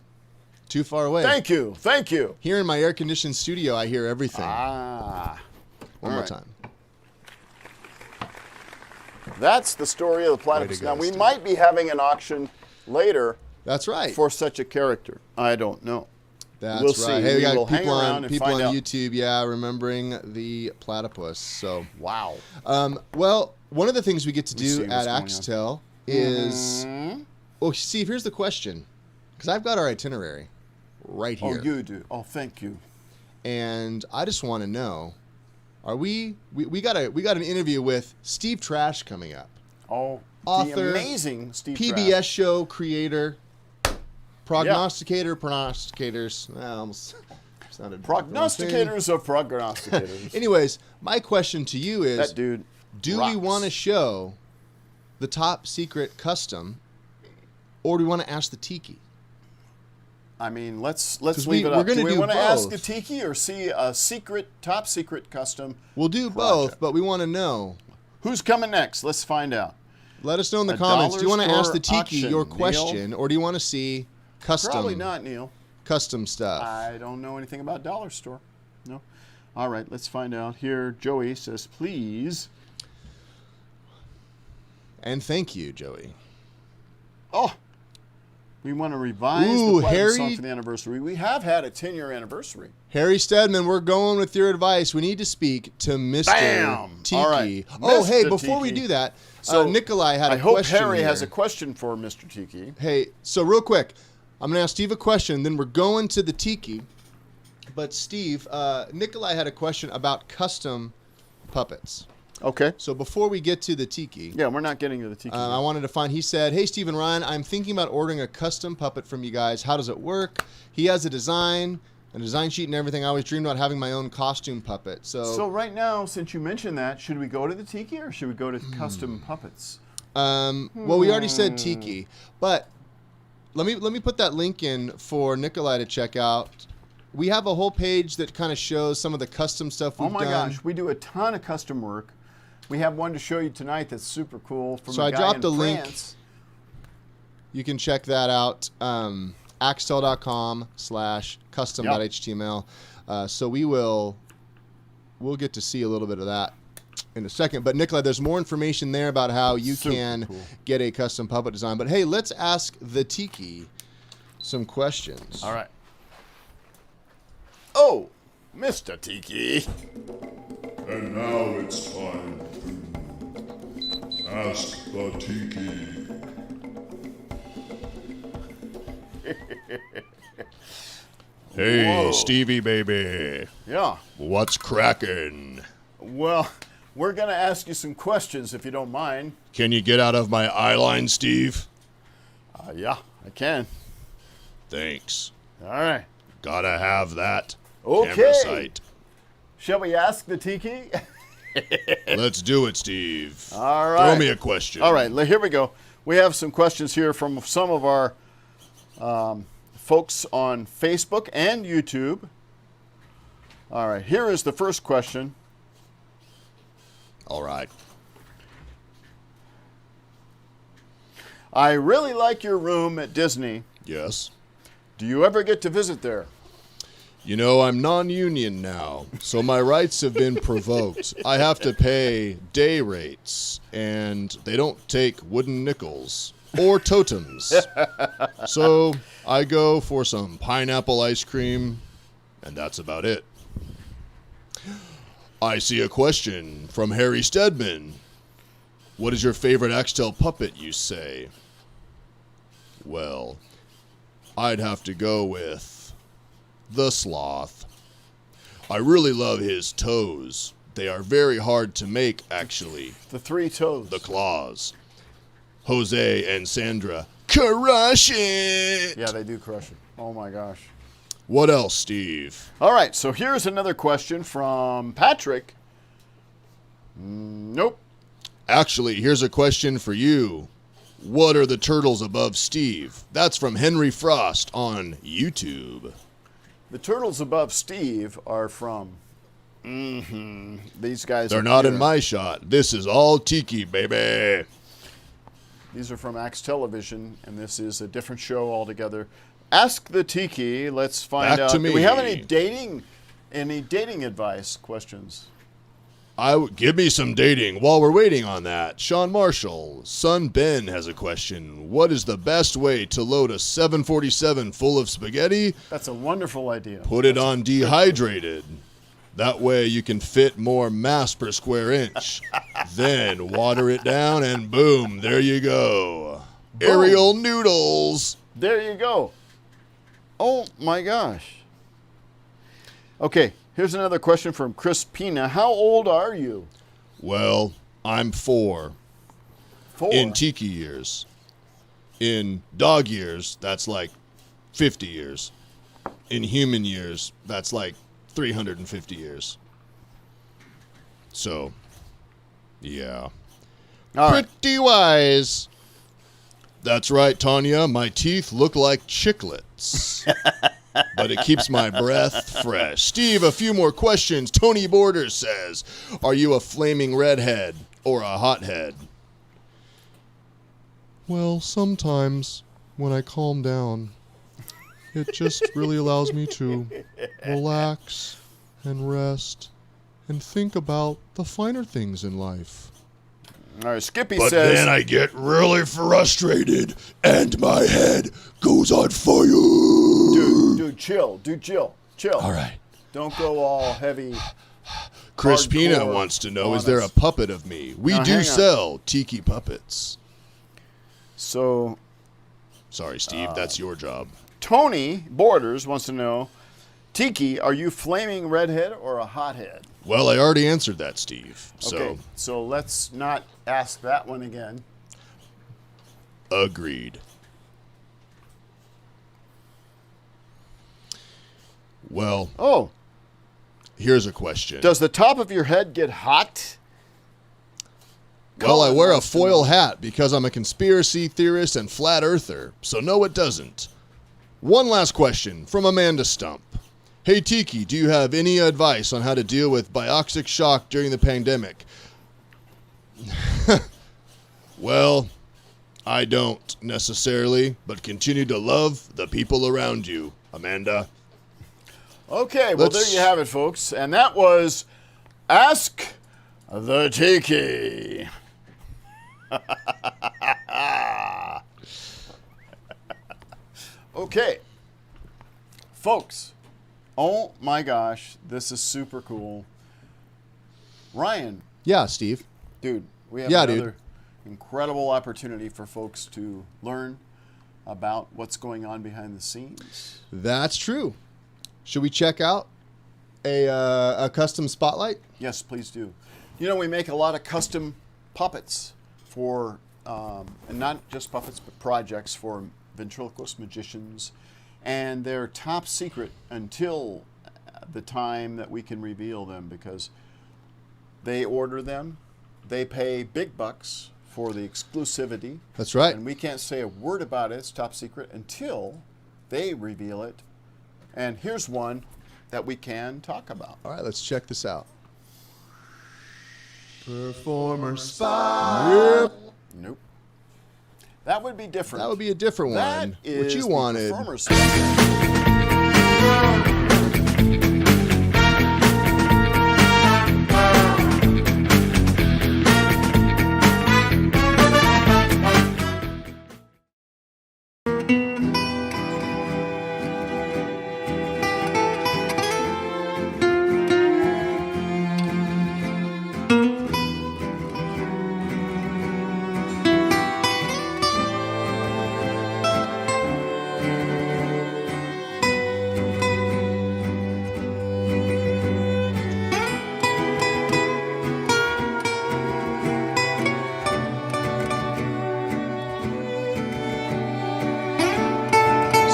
Too far away. Thank you. Thank you. Here in my air-conditioned studio, I hear everything. Ah. One all more right. time. That's the story of the platypus. go, Now, we Steve. might be having an auction later That's right. for such a character. I don't know. That's we'll right. see. Hey, we We got will hang people around on and find out. YouTube, yeah, remembering the platypus. So, Wow. well, one of the things we get to Let me see do what's at going on. Axtell is, Hmm? well, Steve, here's the question, because I've got our itinerary right Oh, here, you do. Oh, thank you. and I just want to know, are we got an interview with Steve Trash coming up, Oh, Author, the amazing Steve PBS Trash. show creator, prognosticators. Well, almost sounded the wrong thing. Prognosticators of prognosticators. Anyways, my question to you is, That dude do we rocks. want to show the top secret custom, or do we want to ask the Tiki? I mean, let's 'Cause leave it we're up. gonna Do we do want to ask a both. Tiki or see a top secret custom? We'll do project? both, but we want to know. Who's coming next? Let's find out. Let us know in the A comments. Do you want to dollar ask the store Tiki auction, your Neil? question, or do you want to see Probably not, Neil. custom stuff? I don't know anything about dollar store. No. All right, let's find out here. Joey says, please. And thank you, Joey. Oh, we want to revise Ooh, the platinum song Harry- for the anniversary. We have had a 10-year anniversary. Harry Stedman, we're going with your advice. We need to speak to Mr. Bam! Tiki. All right, Oh, hey, Mr. before we Tiki. do that, So, Nikolai had I a hope question Harry here. has a question for Mr. Tiki. Hey, so real quick, I'm going to ask Steve a question, then we're going to the Tiki. But Steve, Nikolai had a question about custom puppets. Okay. So before we get to the Tiki, Yeah, we're not getting to the Tiki. I wanted to find, he said, hey, Steve and Ryan, I'm thinking about ordering a custom puppet from you guys. How does it work? He has a design sheet and everything. I always dreamed about having my own costume puppet. So right now, since you mentioned that, should we go to the Tiki or should we go to custom puppets? Well, we already said Tiki, but let me put that link in for Nikolai to check out. We have a whole page that kind of shows some of the custom stuff we've Oh my done. gosh, we do a ton of custom work. We have one to show you tonight that's super cool from So a I guy dropped in a link. France. You can check that out, axtell.com/custom.html. So we'll get to see a little bit of that in a second. But Nikolai, there's more information there about how you Super can cool. get a custom puppet design. But hey, let's ask the Tiki some questions. All right. Oh, Mr. Tiki. And now it's time to ask the Tiki. Hey, Whoa. Stevie baby, Yeah. what's crackin'? Well, we're going to ask you some questions if you don't mind. Can you get out of my eye line, Steve? Yeah, I can. Thanks. All right. Gotta have that Okay. camera sight. Shall we ask the Tiki? Let's do it, Steve. All right. Throw me a question. All right, here we go. We have some questions here from some of our folks on Facebook and YouTube. All right, here is the first question. All right. I really like your room at Disney. Yes. Do you ever get to visit there? You know, I'm non-union now, so my rights have been provoked. I have to pay day rates, and they don't take wooden nickels or totems. So I go for some pineapple ice cream, and that's about it. I see a question from Harry Stedman. What is your favorite Axtell puppet, you say? Well, I'd have to go with the sloth. I really love his toes. They are very hard to make, actually. The three toes. The claws. Jose and Sandra crush it. Yeah, they do crush it. Oh my gosh. What else, Steve? All right, so here's another question from Patrick. Nope. Actually, here's a question for you. What are the turtles above Steve? That's from Henry Frost on YouTube. The turtles above Steve are from. These guys. They're not in my shot. This is all Tiki, baby. These are from Axtell Television, and this is a different show altogether. Ask the Tiki. Let's find Back out. to me. Do we have any dating advice questions? Give me some dating. While we're waiting on that, Sean Marshall, son Ben has a question. What is the best way to load a 747 full of spaghetti? That's a wonderful idea. Put it on dehydrated. That way you can fit more mass per square inch. Then water it down and boom, there you go. Boom. Aerial noodles. There you go. Oh my gosh. Okay, here's another question from Chris Pina. How old are you? Well, I'm 4. 4. In Tiki years. In dog years, that's like 50 years. In human years, that's like 350 years. So, yeah. All right. Pretty wise. That's right, Tanya. My teeth look like chiclets. But it keeps my breath fresh. Steve, a few more questions. Tony Borders says, are you a flaming redhead or a hothead? Well, sometimes when I calm down, it just really allows me to relax and rest and think about the finer things in life. All right, Skippy But says. then I get really frustrated and my head goes on fire. Dude, chill. Chill. All right. Don't go all heavy. Chris Pina hardcore wants to know, on is there us. a puppet of me? We Now, do hang on. sell Tiki puppets. So, Sorry, Steve, that's your job. Tony Borders wants to know, Tiki, are you flaming redhead or a hothead? Well, I already answered that, Steve. Okay, so let's not ask that one again. Agreed. Well, Oh, here's a question. does the top of your head get hot? Well, I Colin wear a wants to foil know. hat because I'm a conspiracy theorist and flat earther, so no, it doesn't. One last question from Amanda Stump. Hey, Tiki, do you have any advice on how to deal with bioxic shock during the pandemic? Well, I don't necessarily, but continue to love the people around you, Amanda. Okay, well, there you have it, folks. And that was Ask the Tiki. Okay, folks. Oh my gosh, this is super cool. Ryan, Yeah, Steve. dude, we have Yeah, dude. another incredible opportunity for folks to learn about what's going on behind the scenes. That's true. Should we check out a custom spotlight? Yes, please do. You know, we make a lot of custom puppets for, and not just puppets, but projects for ventriloquist magicians. And they're top secret until the time that we can reveal them, because they order them, they pay big bucks for the exclusivity. That's right. And we can't say a word about it. It's top secret until they reveal it. And here's one that we can talk about. All right, let's check this out. Performer spot. Nope. That would be different. That would be a different That one. is What you the wanted. performer spot.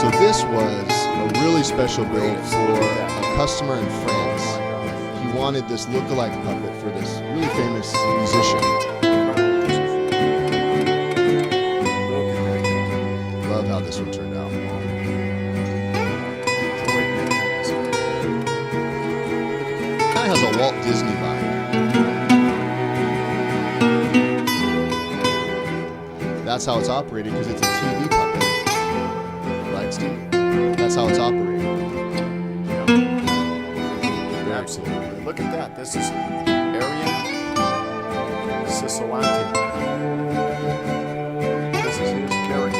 So this was a really special build for a customer in France. He wanted this look-alike puppet for this really famous musician. how this one turned out. Kind of has a Walt Disney vibe. That's how it's operated because it's a TV puppet. Right, Steve? That's how it's operated. Absolutely. Look at that. This is Arian Cisolati. This is his character.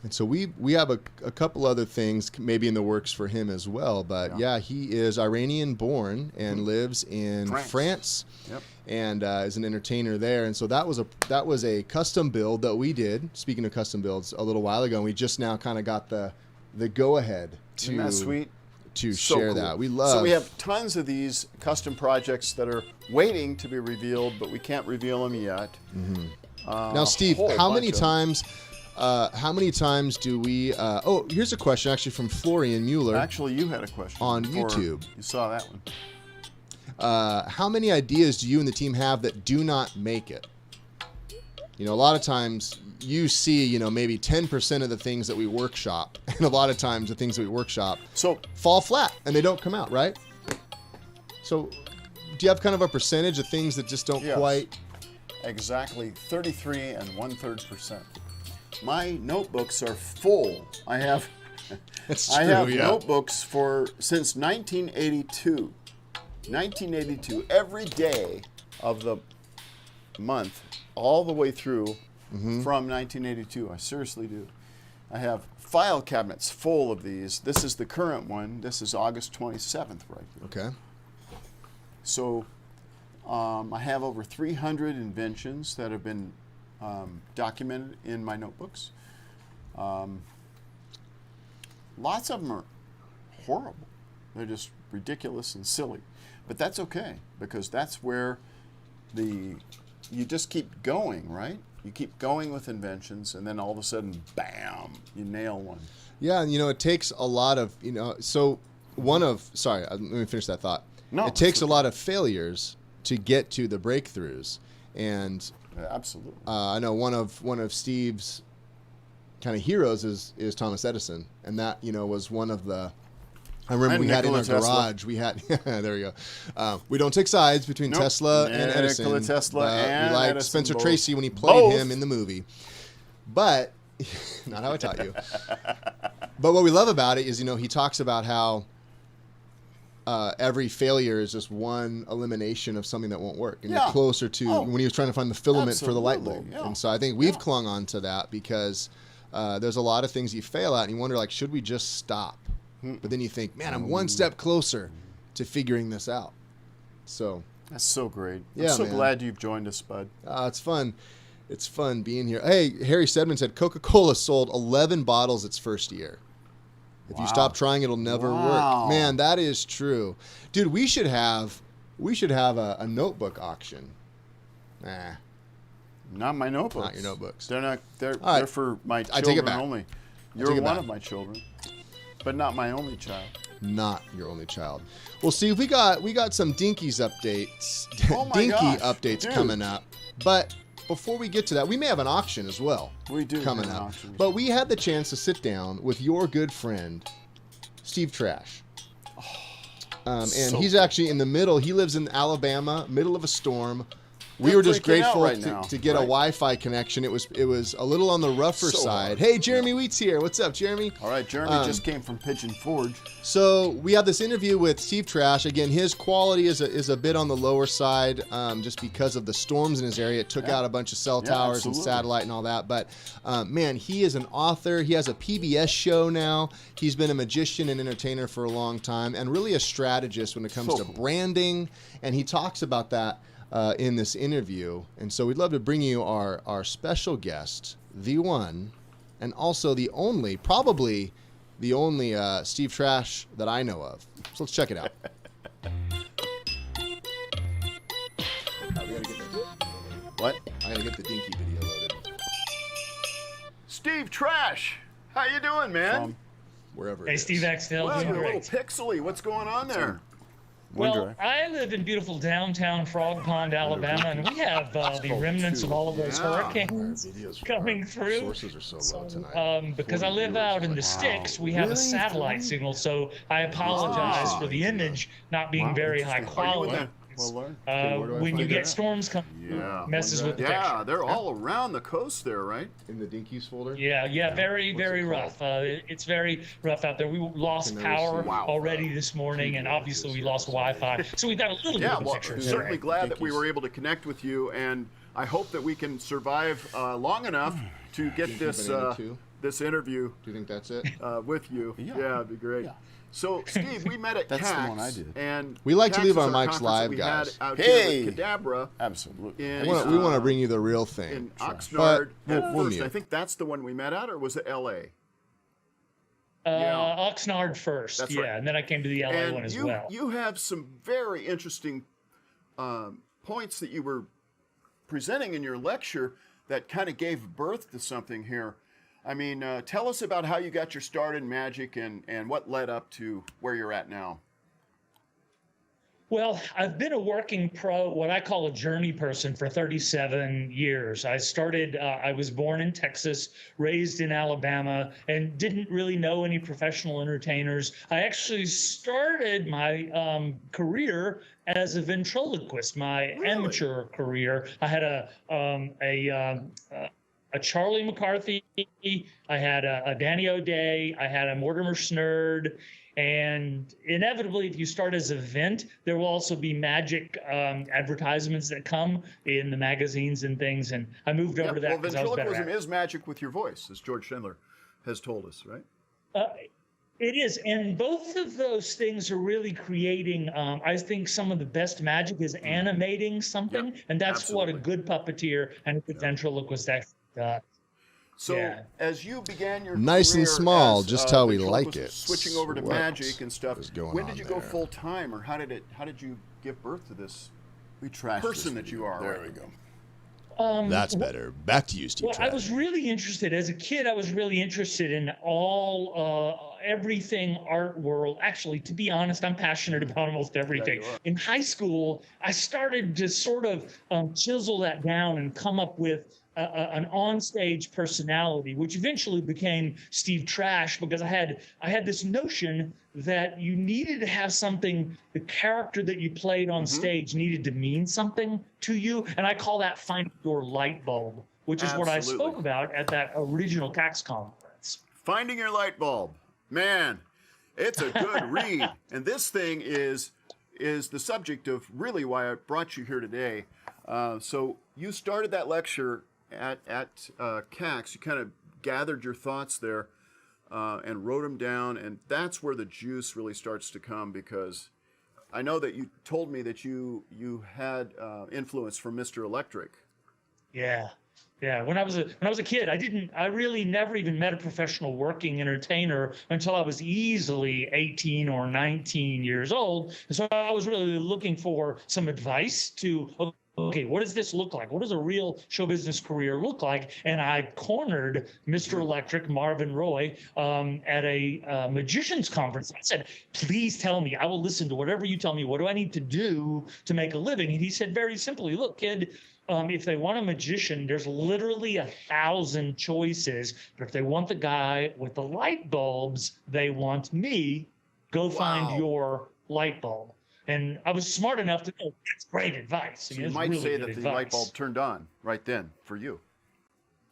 And so we have a couple other things maybe in the works for him as well. But yeah, he is Iranian born and lives in France. Yep. And is an entertainer there. And so that was a custom build that we did. Speaking of custom builds, a little while ago, and we just now kind of got the go ahead to Isn't that sweet? To So share cool. that. We love. So we have tons of these custom projects that are waiting to be revealed, but we can't reveal them yet. Now, Steve, how many times do we? Oh, here's a question actually from Florian Mueller. Actually, you had a question on before YouTube. You saw that one. How many ideas do you and the team have that do not make it? You know, a lot of times you see, you know, maybe 10% of the things that we workshop, and a lot of times the things that we workshop fall flat and they don't come out, right? So, do you have kind of a percentage of things that just don't quite? Exactly, 33 1/3%. My notebooks are full. I have That's I true, have yeah. notebooks since 1982. 1982, every day of the month, all the way through from 1982. I seriously do. I have file cabinets full of these. This is the current one. This is August 27th right here. Okay. So I have over 300 inventions that have been documented in my notebooks. Lots of them are horrible. They're just ridiculous and silly. But that's okay, because that's where you just keep going, right? You keep going with inventions, and then all of a sudden, bam, you nail one. Yeah, and you know, it takes a lot of, you know, sorry, let me finish that thought. No, it takes a lot of failures to get to the breakthroughs. And absolutely. I know one of Steve's kind of heroes is Thomas Edison, and that, you know, was one of the. I remember we had in our garage. We had there you go. We don't take sides between Tesla and Edison. Nikola Tesla and we like Edison Spencer both. Tracy when he played him in the movie, but not how I taught you. But what we love about it is, you know, he talks about how every failure is just one elimination of something that won't work, and you're closer to when he was trying to find the filament for the light bulb. Yeah. And so I think we've clung on to that because there's a lot of things you fail at, and you wonder, like, should we just stop? But then you think, man, I'm one step closer to figuring this out. So that's so great. Yeah, I'm so man. glad you've joined us, bud. It's fun. It's fun being here. Hey, Harry Stedman said Coca-Cola sold 11 bottles its first year. If you stop trying, it'll never work. Man, that is true. Dude, we should have a notebook auction. Not my notebooks. Not your notebooks. They're not. They're right. they're for my I take it children back. only. I You're take it one back. of my children, but not my only child. Not your only child. Well, Steve, we got some Dinkies updates. Oh my Dinky gosh, updates dude. coming up. But before we get to that, we may have an auction as well. We do coming have an up. auction as But well. we had the chance to sit down with your good friend, Steve Trash. And so he's cool. actually in the middle. He lives in Alabama, middle of a storm. We They're were just freaking out grateful right now, to get a right? Wi-Fi connection. It was a little on the rougher So side. hard. Hey, Jeremy Wheat's here. What's up, Jeremy? All right, Jeremy just came from Pigeon Forge. So we have this interview with Steve Trash. Again, his quality is a bit on the lower side, just because of the storms in his area. It took out a bunch of cell towers and absolutely. satellite and all that. But man, he is an author. He has a PBS show now. He's been a magician and entertainer for a long time, and really a strategist when it comes to branding. And he talks about that in this interview. And so we'd love to bring you our special guest, the one, and also the only, probably the only Steve Trash that I know of. So let's check it out. What? I gotta get the Dinky video loaded. Steve Trash, how you doing, man? Wherever. Hey, it is. Steve Axtell, Well, doing you're a little great. pixely. What's going on there? Wonder. Well, I live in beautiful downtown Frog Pond, Alabama, and we have the remnants of all of those hurricanes coming through. Sources are so low tonight. Because I live out in the sticks, we have a satellite signal, so I apologize for the image not being very high quality. When you get storms come, messes with the picture. They're all around the coast there, right? In the Dinkies folder? Yeah, very rough. It's very rough out there. We lost power already this morning, and obviously we lost Wi-Fi. So we've got a little bit of a picture. Certainly glad that we were able to connect with you, and I hope that we can survive long enough to get this interview. Do you think that's it? With you. Yeah, it'd be great. So, Steve, we met at That's CAX, the one I did. and We like to CAX leave is our mics conference live, that we guys. had out here with Cadabra Absolutely. in, We want to bring you the real in thing. Oxnard. But At we'll first, I mute. think that's the one we met at, or was it L.A.? Oxnard first, That's right. and then I came to the LA one as well. You have some very interesting points that you were presenting in your lecture that kind of gave birth to something here. I mean, tell us about how you got your start in magic and what led up to where you're at now. Well, I've been a working pro, what I call a journey person, for 37 years. I was born in Texas, raised in Alabama, and didn't really know any professional entertainers. I actually started my career as a ventriloquist, my amateur career. I had a Charlie McCarthy, I had a Danny O'Day, I had a Mortimer Snurd, and inevitably, if you start as a vent, there will also be magic advertisements that come in the magazines and things, and I moved over to that because I was better at it. Ventriloquism is magic with your voice, as George Schindler has told us, right? It is, and both of those things are really creating, I think some of the best magic is animating something, and that's what a good puppeteer and a good ventriloquist actually does. So as you began your Nice and career small, as, just how we ventriloquist, like it. switching over to What magic and stuff, is going when did on you go there? full time, or how did you give birth to this We trashed person this that you video. are? There right? we go. That's better. Back to you, Steve. Well, I was really interested as a kid. I was really interested in everything art world. Actually, to be honest, I'm passionate about almost everything. In high school, I started to sort of chisel that down and come up with an onstage personality, which eventually became Steve Trash, because I had this notion that you needed to have something, the character that you played on stage needed to mean something to you, and I call that finding your light bulb, which is what I spoke about at that original CAX conference. Finding your light bulb, man, it's a good read, and this thing is the subject of really why I brought you here today. So you started that lecture at CAX. You kind of gathered your thoughts there and wrote them down, and that's where the juice really starts to come, because I know that you told me that you had influence from Mr. Electric. Yeah. When I was a kid, I really never even met a professional working entertainer until I was easily 18 or 19 years old. And so I was really looking for some advice to, okay, what does this look like? What does a real show business career look like? And I cornered Mr. Electric, Marvin Roy, at a magician's conference. I said, please tell me. I will listen to whatever you tell me. What do I need to do to make a living? And he said very simply, look, kid, if they want a magician, there's literally 1,000 choices. But if they want the guy with the light bulbs, they want me. Go find your light bulb. And I was smart enough to know that's great advice. So you might say that the light bulb turned on right then for you.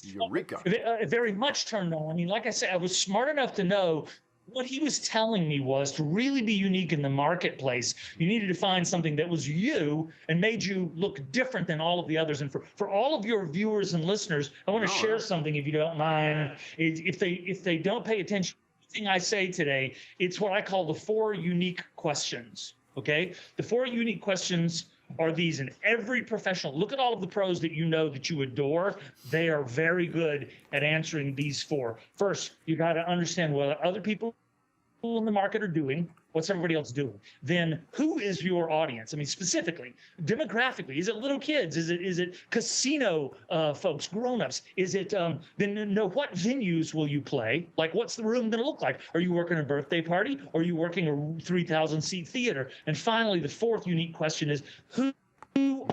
Eureka. Very much turned on. I mean, like I said, I was smart enough to know what he was telling me was to really be unique in the marketplace, you needed to find something that was you and made you look different than all of the others. And for all of your viewers and listeners, I want to share something, if you don't mind. If they don't pay attention to anything I say today, it's what I call the 4 unique questions. Okay? The 4 unique questions are these, and every professional, look at all of the pros that you know that you adore. They are very good at answering these 4. First, you got to understand what other people in the market are doing. what's everybody else doing? Then who is your audience? I mean, specifically, demographically, is it little kids? Is it casino folks, grown-ups? Is it then know what venues will you play? Like, what's the room going to look like? Are you working a birthday party? Or are you working a 3,000 seat theater? And finally, the fourth unique question is who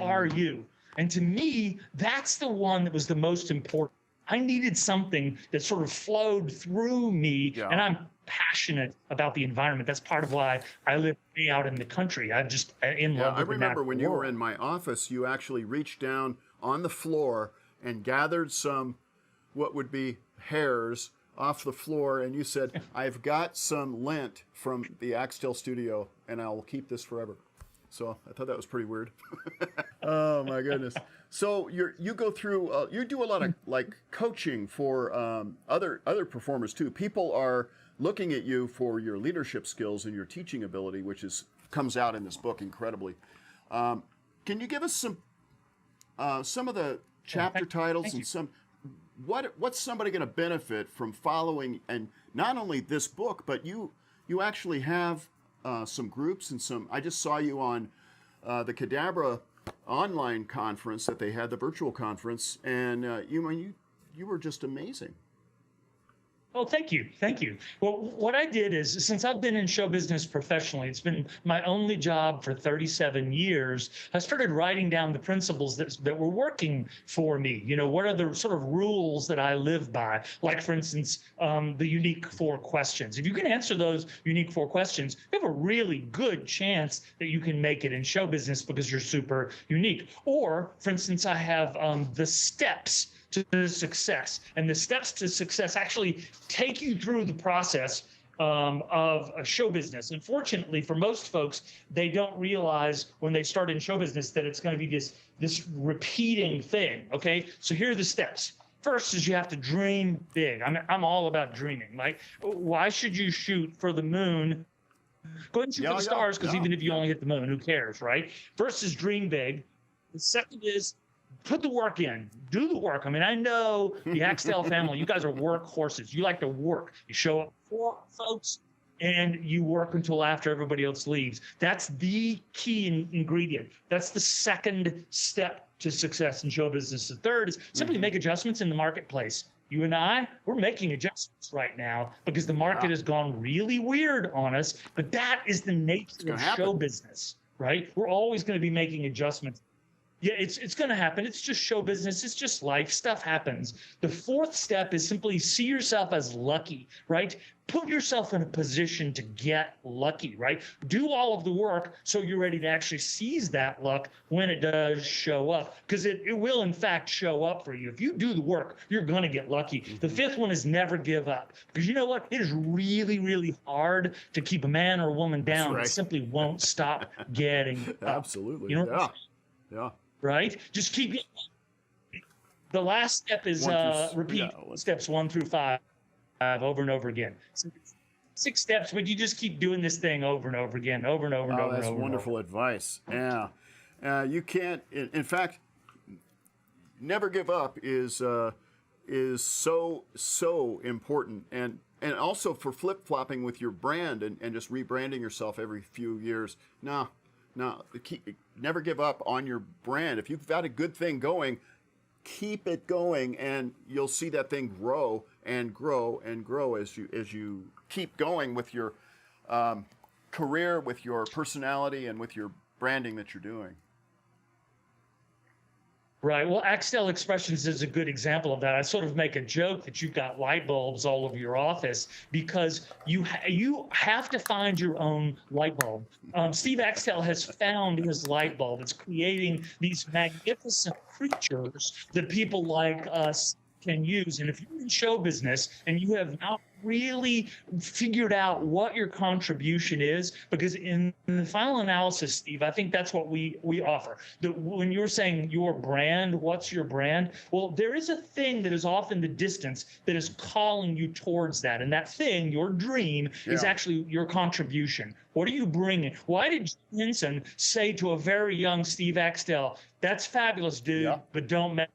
are you? And to me, that's the one that was the most important. I needed something that sort of flowed through me, and I'm passionate about the environment. That's part of why I live way out in the country. I'm just in love with I the remember natural when you were world. in my office, you actually reached down on the floor and gathered some what would be hairs off the floor, and you said, I've got some lint from the Axtell studio, and I'll keep this forever. So I thought that was pretty weird. Oh my goodness! So you go through you do a lot of like coaching for other performers too. People are looking at you for your leadership skills and your teaching ability, which comes out in this book incredibly. Can you give us some of the chapter titles and some what's somebody going to benefit from following, and not only this book, but you actually have some groups and some. I just saw you on the Cadabra online conference that they had, the virtual conference, and you were just amazing. Oh, thank you. Thank you. Well, what I did is, since I've been in show business professionally, it's been my only job for 37 years, I started writing down the principles that were working for me. You know, what are the sort of rules that I live by? Like, for instance, the unique 4 questions. If you can answer those unique 4 questions, you have a really good chance that you can make it in show business because you're super unique. Or, for instance, I have the steps to success. And the steps to success actually take you through the process of a show business. Unfortunately, for most folks, they don't realize when they start in show business that it's going to be this repeating thing. Okay, so here are the steps. First is you have to dream big. I'm all about dreaming. Like, why should you shoot for the moon? Go ahead and shoot for the stars, because even if you only hit the moon, who cares, right? First is dream big. The second is put the work in. Do the work. I mean, I know the Axtell family, you guys are workhorses. You like to work. You show up for folks and you work until after everybody else leaves. That's the key ingredient. That's the second step to success in show business. The third is simply make adjustments in the marketplace. You and I, we're making adjustments right now because the market has gone really weird on us, but that is the nature of show business, right? We're always going to be making adjustments. Yeah, it's going to happen. It's just show business. It's just life. Stuff happens. The fourth step is simply see yourself as lucky, right? Put yourself in a position to get lucky, right? Do all of the work so you're ready to actually seize that luck when it does show up, because it will, in fact, show up for you. If you do the work, you're going to get lucky. The fifth one is never give up, because you know what? It is really, really hard to keep a man or a woman down that simply won't stop getting up. Absolutely. You know? Yeah. Right? Just keep it. The last step is repeat steps 1 through 5 over and over again. So 6 steps, but you just keep doing this thing over and over again, over and over and over and over. That's wonderful advice. Yeah. You can't, in fact, never give up is so important. And also for flip-flopping with your brand and just rebranding yourself every few years. No, never give up on your brand. If you've got a good thing going, keep it going, and you'll see that thing grow and grow and grow as you keep going with your career, with your personality, and with your branding that you're doing. Right. Well, Axtell Expressions is a good example of that. I sort of make a joke that you've got light bulbs all over your office because you have to find your own light bulb. Steve Axtell has found his light bulb. It's creating these magnificent creatures that people like us can use. And if you're in show business and you have not really figured out what your contribution is, because in the final analysis, Steve, I think that's what we offer. When you're saying your brand, what's your brand? Well, there is a thing that is off in the distance that is calling you towards that. And that thing, your dream, is actually your contribution. What are you bringing? Why did Jim Henson say to a very young Steve Axtell, that's fabulous, dude, but don't make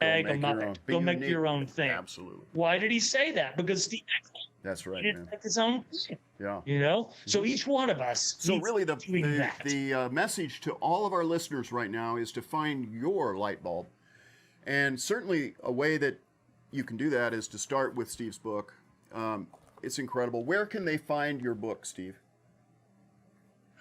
Go make your own thing. Absolutely. Why did he say that? Because Steve Axtell That's right, It's man. like its own thing, Yeah. you know? So each one of us So needs really, to be doing that. the message to all of our listeners right now is to find your light bulb, and certainly a way that you can do that is to start with Steve's book. It's incredible. Where can they find your book, Steve?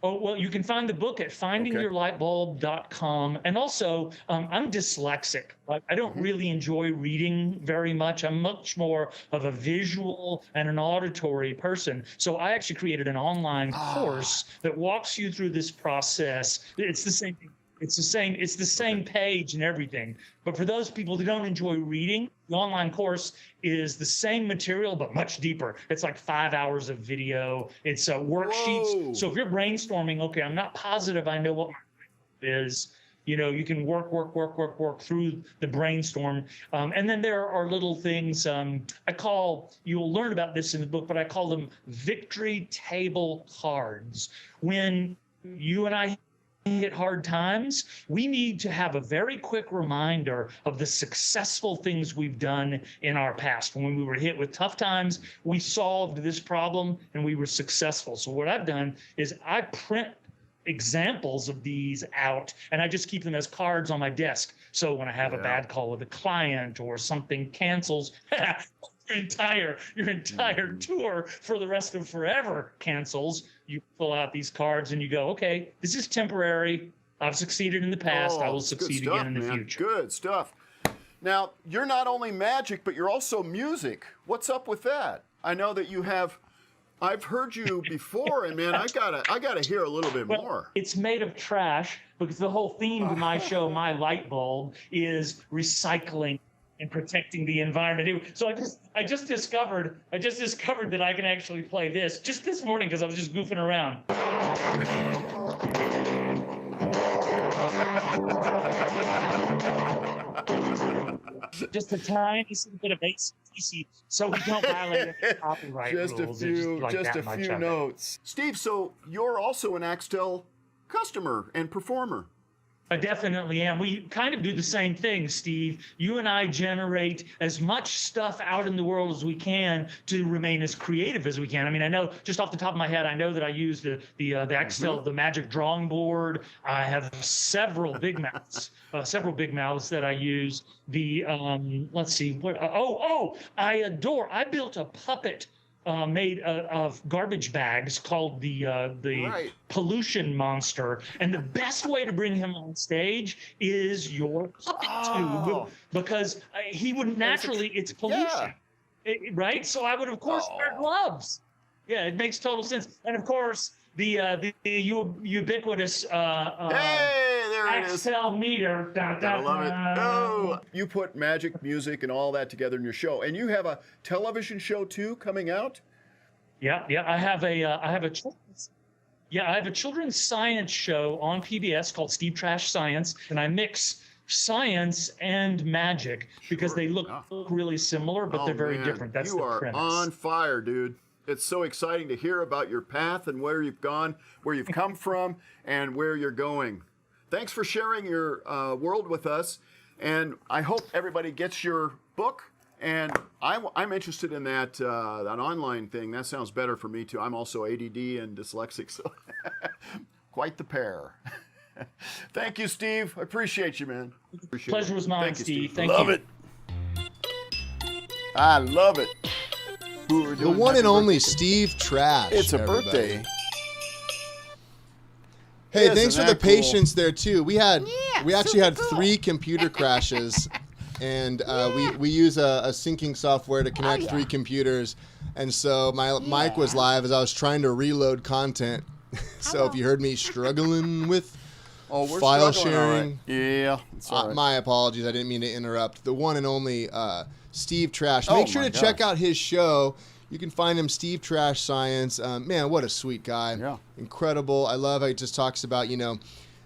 Oh, well, you can find the book at findingyourlightbulb.com. And also, I'm dyslexic. I don't really enjoy reading very much. I'm much more of a visual and an auditory person. So I actually created an online course that walks you through this process. It's the same thing. It's the same page and everything. But for those people who don't enjoy reading, the online course is the same material, but much deeper. It's like 5 hours of video. It's worksheets. Whoa. So if you're brainstorming, okay, I'm not positive I know what my is, you know, you can work through the brainstorm. And then there are little things you'll learn about this in the book, but I call them victory table cards. When you and I hit hard times, we need to have a very quick reminder of the successful things we've done in our past. When we were hit with tough times, we solved this problem and we were successful. So what I've done is I print examples of these out and I just keep them as cards on my desk. So when I have a bad call with a client or something cancels, your entire tour for the rest of forever cancels, you pull out these cards and you go, okay, this is temporary. I've succeeded in the past. I will succeed again in the future. Good stuff. Now, you're not only magic, but you're also music. What's up with that? I know that you have. I've heard you before, and man, I gotta hear a little bit more. It's made of trash because the whole theme of my show, My Light Bulb, is recycling and protecting the environment. So I just discovered that I can actually play this just this morning because I was just goofing around. Just a tiny bit of ACDC, so we don't violate any copyright rules. Just a few notes. Steve, so you're also an Axtell customer and performer. I definitely am. We kind of do the same thing, Steve. You and I generate as much stuff out in the world as we can to remain as creative as we can. I mean, I know just off the top of my head, I know that I use the Axtell, the magic drawing board. I have several big mouths that I use. Let's see, I built a puppet made of garbage bags called the pollution monster, and the best way to bring him on stage is your puppet tube, because he wouldn't naturally. It's pollution, right? So I would of course wear gloves. Yeah, it makes total sense, and of course the ubiquitous Axtell meter. I love it. Oh, you put magic, music, and all that together in your show, and you have a television show too coming out. Yeah. I have a children's science show on PBS called Steve Trash Science, and I mix science and magic because they look really similar, but they're very different. That's the premise. You are on fire, dude. It's so exciting to hear about your path and where you've gone, where you've come from, and where you're going. Thanks for sharing your world with us, and I hope everybody gets your book. And I'm interested in that online thing. That sounds better for me too. I'm also ADD and dyslexic, so quite the pair. Thank you, Steve. I appreciate you, man. Pleasure was mine, Steve. Thank you. Love it. I love it. The one and only Steve Trash. It's a everybody. birthday. Hey, thanks for the patience there too. We actually had 3 computer crashes, and we use a syncing software to connect 3 computers, and so my mic was live as I was trying to reload content. So if you heard me struggling with file sharing, my apologies. I didn't mean to interrupt. The one and only Steve Trash. Make sure to check out his show. You can find him, Steve Trash Science. Man, what a sweet guy. Yeah. Incredible. I love how he just talks about,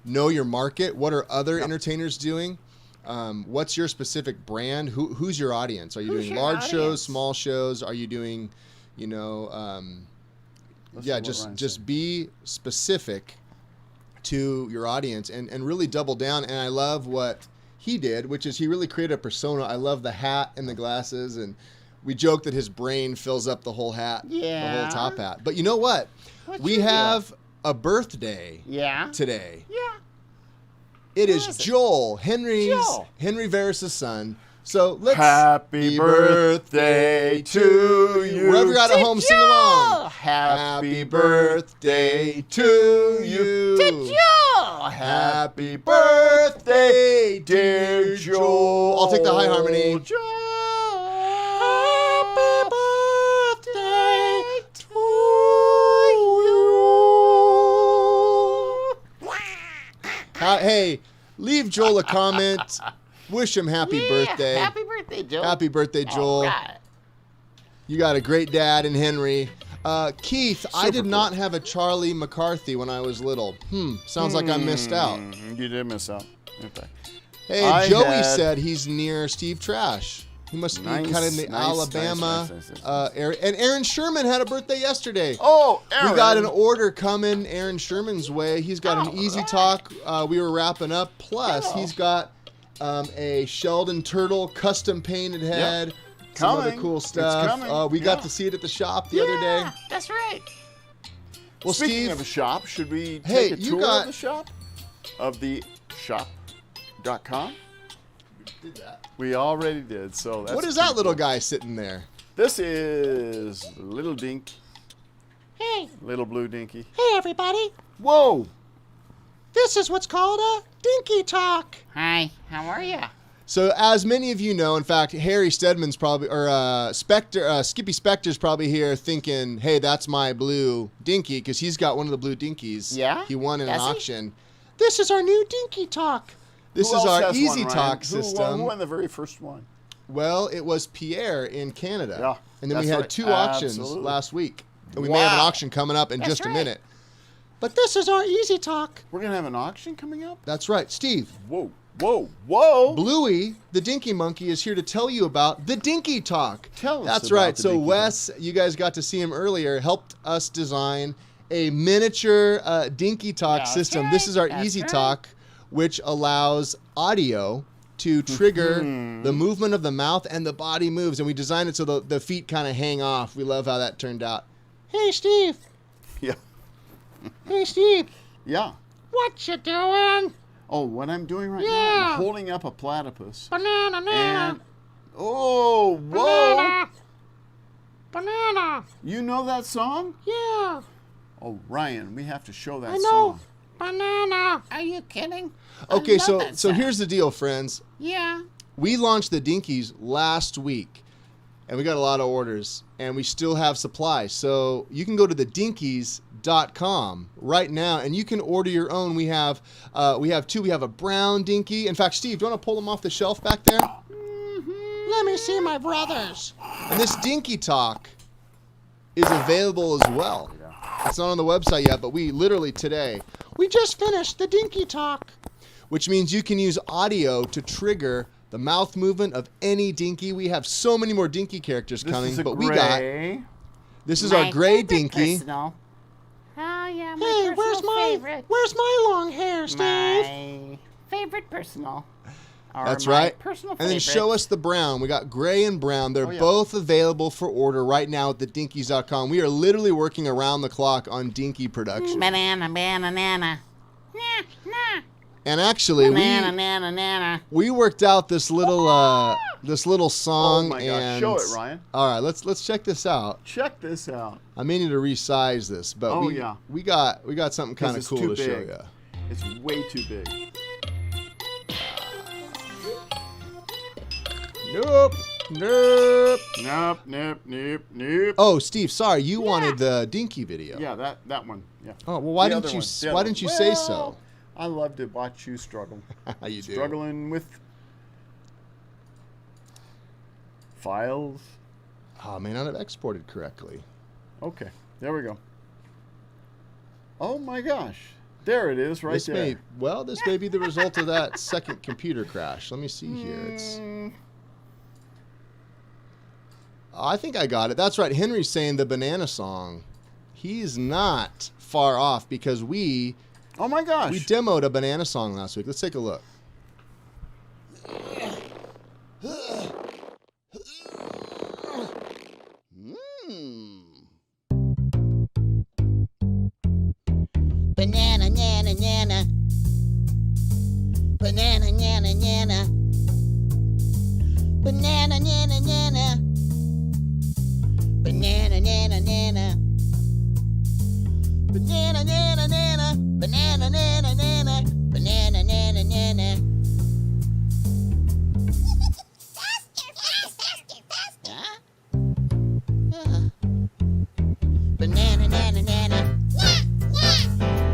know your market. What are other entertainers doing? What's your specific brand? Who's your audience? Are you doing large shows, small shows? Are you doing, just be specific to your audience and really double down. And I love what he did, which is he really created a persona. I love the hat and the glasses and We joke that his brain fills up the whole hat, the Yeah. whole top hat. But you know what? We have a birthday today. Yeah. It Who is is it? Joel, Joel. Henry Varys' son. So let's Happy birthday to you. wherever you're at home, sing along. Happy birthday to you. Joel. Happy birthday, dear Joel. I'll take the high harmony. Happy birthday to you. Hey, leave Joel a comment. Wish him happy birthday. Happy birthday, Joel. Happy birthday, Joel. All right. You got a great dad in Henry. Keith, I did not have a Charlie McCarthy when I was little. Sounds like I missed out. You did miss out. Okay. Hey, I Joey had- said he's near Steve Trash. He must be kind of in the Alabama area. And Aaron Sherman had a birthday yesterday. Oh, Aaron. We got an order coming Aaron Sherman's way. He's got an Easy Talk. We were wrapping up. Plus, he's got a Sheldon Turtle custom painted head. Some other Coming. cool It's stuff. coming. We got to see it at the shop the other day. That's right. Well, Speaking Steve, of a shop, should we Hey, take a you tour got- of the shop? Of the shop.com? did that. We already did. So that's What is that pretty little cool. guy sitting there? This is Little Dink. Hey. Little Blue Dinky. Hey, everybody. Whoa! This is what's called a Dinky Talk. Hi. How are you? So, as many of you know, in fact, Harry Stedman's probably, or Skippy Spector's probably here thinking, hey, that's my blue dinky, because he's got one of the blue dinkies. Yeah? He won in an Does he? auction. This is our new Dinky Talk. This Who is else our has Easy one, Ryan? Talk Who system. won the very first one? Well, it was Pierre in Canada. Yeah, and then we that's had right. 2 auctions Absolutely. last week. And we may have an Wow. auction coming up in That's just a right. minute. But this is our Easy Talk. We're going to have an auction coming up? That's right. Steve, Whoa, whoa, whoa! Bluey, the Dinky Monkey, is here to tell you about the Dinky Talk. Tell us That's about right. the So Dinky Wes, you guys got to see him earlier, helped us design a miniature Dinky Talk That's system. right. This is our That's Easy right. Talk, which allows audio to trigger the movement of the mouth and the body moves. And we designed it so the feet kind of hang off. We love how that turned out. Hey, Steve. Yeah. Hey, Steve. Yeah. What you doing? Oh, what I'm doing right now? Yeah. I'm holding up a platypus. Banana, And. Oh, whoa! Banana. You know that song? Yeah. Oh, Ryan, we have to show that I know. song. Banana. Are you kidding? Okay, I love so that so sound. here's the deal, friends. Yeah. We launched the Dinkies last week, and we got a lot of orders, and we still have supply. So you can go to thedinkies.com right now, and you can order your own. We have 2. We have a brown Dinky. In fact, Steve, do you want to pull them off the shelf back there? Let me see my brothers. And this Dinky Talk is available as well. It's not on the website yet, but we literally today, We just finished the Dinky Talk. which means you can use audio to trigger the mouth movement of any Dinky. We have so many more Dinky characters This coming, is a but gray. this is our gray Dinky. Personal. Oh, yeah, my Hey, personal where's my long hair, Steve? My favorite personal. Or That's my right. Personal And then favorite. show us the brown. We got gray and brown. They're Oh, yeah. both available for order right now at thedinkies.com. We are literally working around the clock on Dinky production. Banana, banana. Nah, nah. And actually, Banana. we worked out this little song. Oh my gosh, and show it, Ryan. All right, let's check this out. Check this out. I may need to resize this, but Oh, we yeah. we got something kind of it's cool too to show big. you. It's way too big. Nope. Nope. Oh, Steve, sorry, you wanted the Dinky video. Yeah, that one. Yeah. Oh, well, why The didn't other you one, the other why one. didn't you say so? Well, I love to watch you struggle. You do. Struggling with files. Oh, I may not have exported correctly. Okay, there we go. Oh my gosh. There it is right This there. this may be the result of that second computer crash. Let me see here. It's I think I got it. That's right. Henry's saying the banana song. He's not far off because we Oh my gosh. demoed a banana song last week. Let's take a look. Banana, nana, nana. Banana, nana, nana. Banana, nana, nana. Banana, nana, nana. Banana, nana, nana. Banana, nana, nana. Banana, nana, nana. Huh? Banana, nana, nana.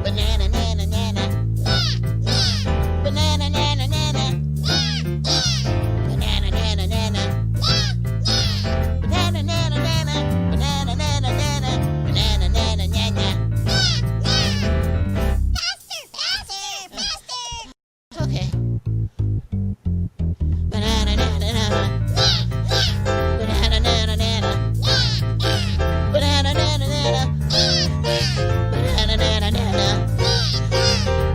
Banana, nana, nana. Banana, nana, nana. Banana, nana, nana. Banana, nana, nana. Banana, nana, nana. Banana, nana, nana. Okay. Banana, nana, nana. Banana, nana, nana. Banana, nana, nana. Banana, nana, nana.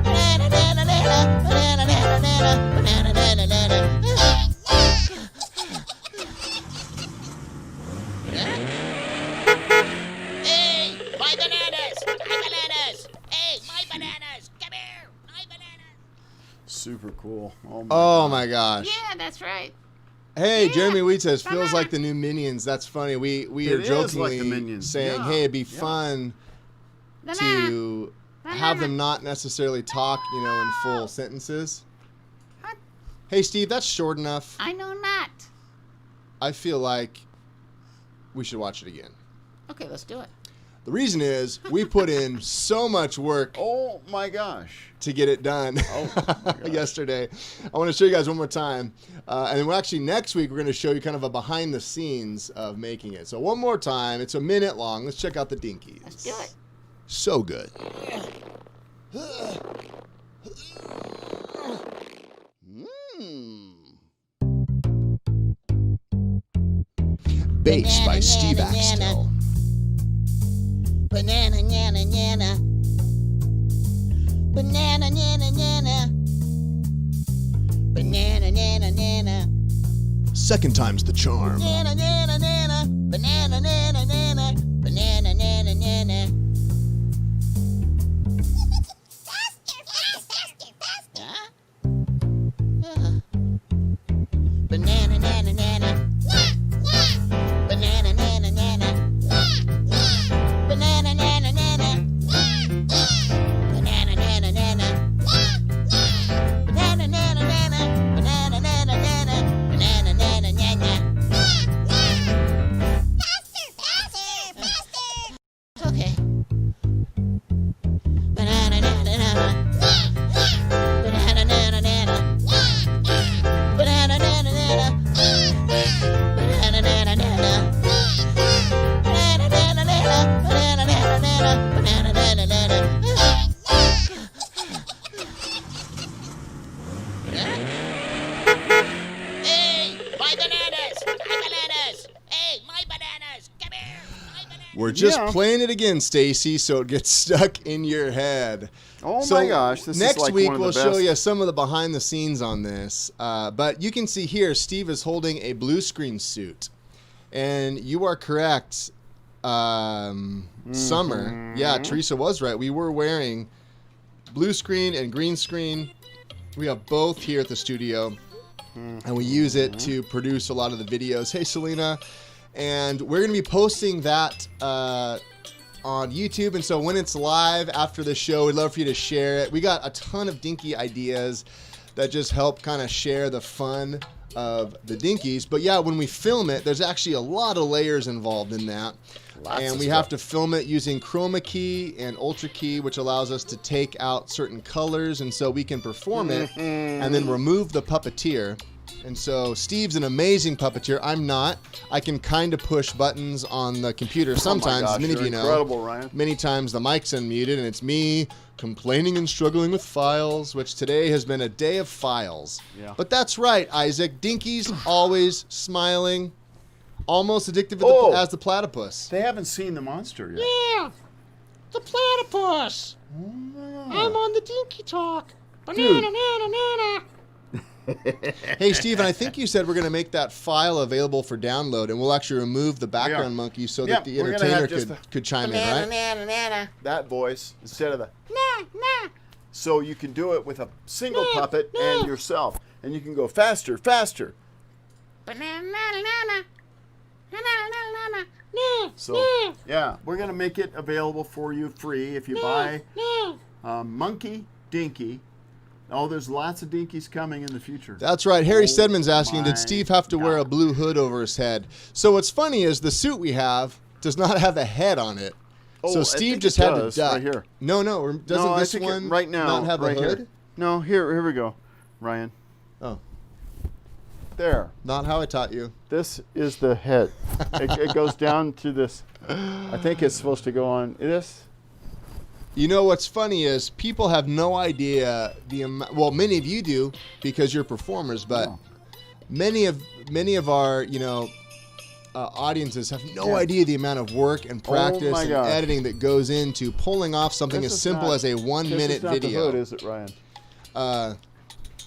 Banana, nana, nana. Banana, nana, nana. Banana, nana, nana. Hey, my bananas! My bananas! Hey, my bananas! Come here! My bananas! Super cool. Oh my gosh. Yeah, that's right. Hey, Jeremy Wheat says, feels like the new Minions. That's funny. We It are is jokingly like the Minions. saying, Yeah. hey, it'd be Yeah. fun to have them not necessarily talk, in full sentences. Hey, Steve, that's short enough. I know not. I feel like we should watch it again. Okay, let's do it. The reason is we put in so much work Oh my gosh. to get it done yesterday. I want to show you guys one more time. And then next week, we're going to show you kind of a behind the scenes of making it. So one more time. It's a minute long. Let's check out the Dinkies. Let's do it. So good. Bass by Steve Axtell. Banana, nana, nana. Banana, nana, nana. Banana, nana, nana. Second time's the charm. Banana, nana, nana. Banana, nana, nana. Banana, nana, nana. Huh? Banana, nana, nana. Banana, nana, nana. Banana, nana, nana. Banana, nana, nana. Banana, nana, nana. Banana, nana, nana. Banana, nana, nana. Okay. Banana, nana, nana. Banana, nana, nana. Banana, nana, nana. Banana, nana, nana. Banana, nana, nana. Banana, nana, nana. Banana, nana, nana. Hey, my bananas! My bananas! Hey, my bananas! Come here! My bananas! We're just Yeah. playing it again, Stacy, so it gets stuck in your head. Oh So my gosh. This next is like week one of we'll the show best. you some of the behind the scenes on this. But you can see here, Steve is holding a blue screen suit, and you are correct. Summer, yeah, Teresa was right. We were wearing blue screen and green screen. We have both here at the studio, and we use it to produce a lot of the videos. Hey, Selena, and we're gonna be posting that on YouTube, and so when it's live after the show, we'd love for you to share it. We got a ton of Dinky ideas that just help kind of share the fun of the Dinkies. But yeah, when we film it, there's actually a lot of layers involved in that. And we have to film it using chroma key and ultra key, which allows us to take out certain colors, and so we can perform it and then remove the puppeteer. And so Steve's an amazing puppeteer. I'm not. I can kind of push buttons on the computer sometimes, gosh, as many of you're you know. incredible, Ryan. Many times the mic's unmuted, and it's me complaining and struggling with files, which today has been a day of files. Yeah. But that's right, Isaac. Dinky's always smiling, almost addictive as the platypus. They haven't seen the monster yet. Yeah, the platypus. I'm on the Dinky Talk. Banana, banana, banana. Hey, Steven, I think you said we're going to make that file available for download, and we'll actually remove the background monkey so that the we're gonna entertainer have just could chime in, Banana, right? banana, banana. That voice instead of the. Nah, so you can do it with a single puppet and yourself. And you can go faster, faster. So, yeah, we're going to make it available for you free if you buy Monkey Dinky. Oh, there's lots of dinkies coming in the future. That's right. Harry Stedman's asking, my did Steve have to wear a blue hood over his head? So what's funny is the suit we have does not have a head on it. Oh, So I Steve think just it had to does, duck. right here. No, doesn't No, I this think one right now, not have right a hood? here. No, here we go, Ryan. Oh, There. not how I taught you. This is the head. It goes down to this. I think it's supposed to go on this. You know what's funny is people have no idea the amount. Well, many of you do because you're performers, but many of our audiences have no idea the amount of work and practice and gosh. editing that goes into pulling off something This as is simple not- as a 1 This minute is not video. the hood, is it, Ryan?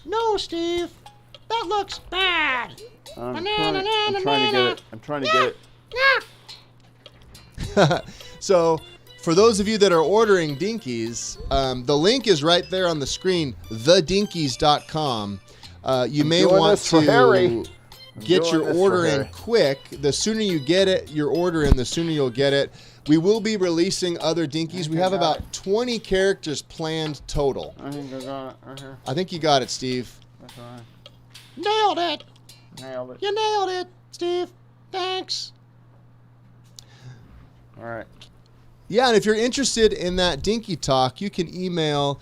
No, Steve. That looks bad. I'm trying to get it. I'm trying to get it. So, for those of you that are ordering Dinkies, the link is right there on the screen, thedinkies.com. You may doing want this for to Harry. get doing your this for order in Harry. quick. The sooner you get it, your order in, the sooner you'll get it. We will be releasing other Dinkies. We have about 20 characters planned total. I think I got it right here. I think you got it, Steve. That's right. Nailed it. Nailed it. You nailed it, Steve. Thanks. All right. Yeah, and if you're interested in that Dinky Talk, you can email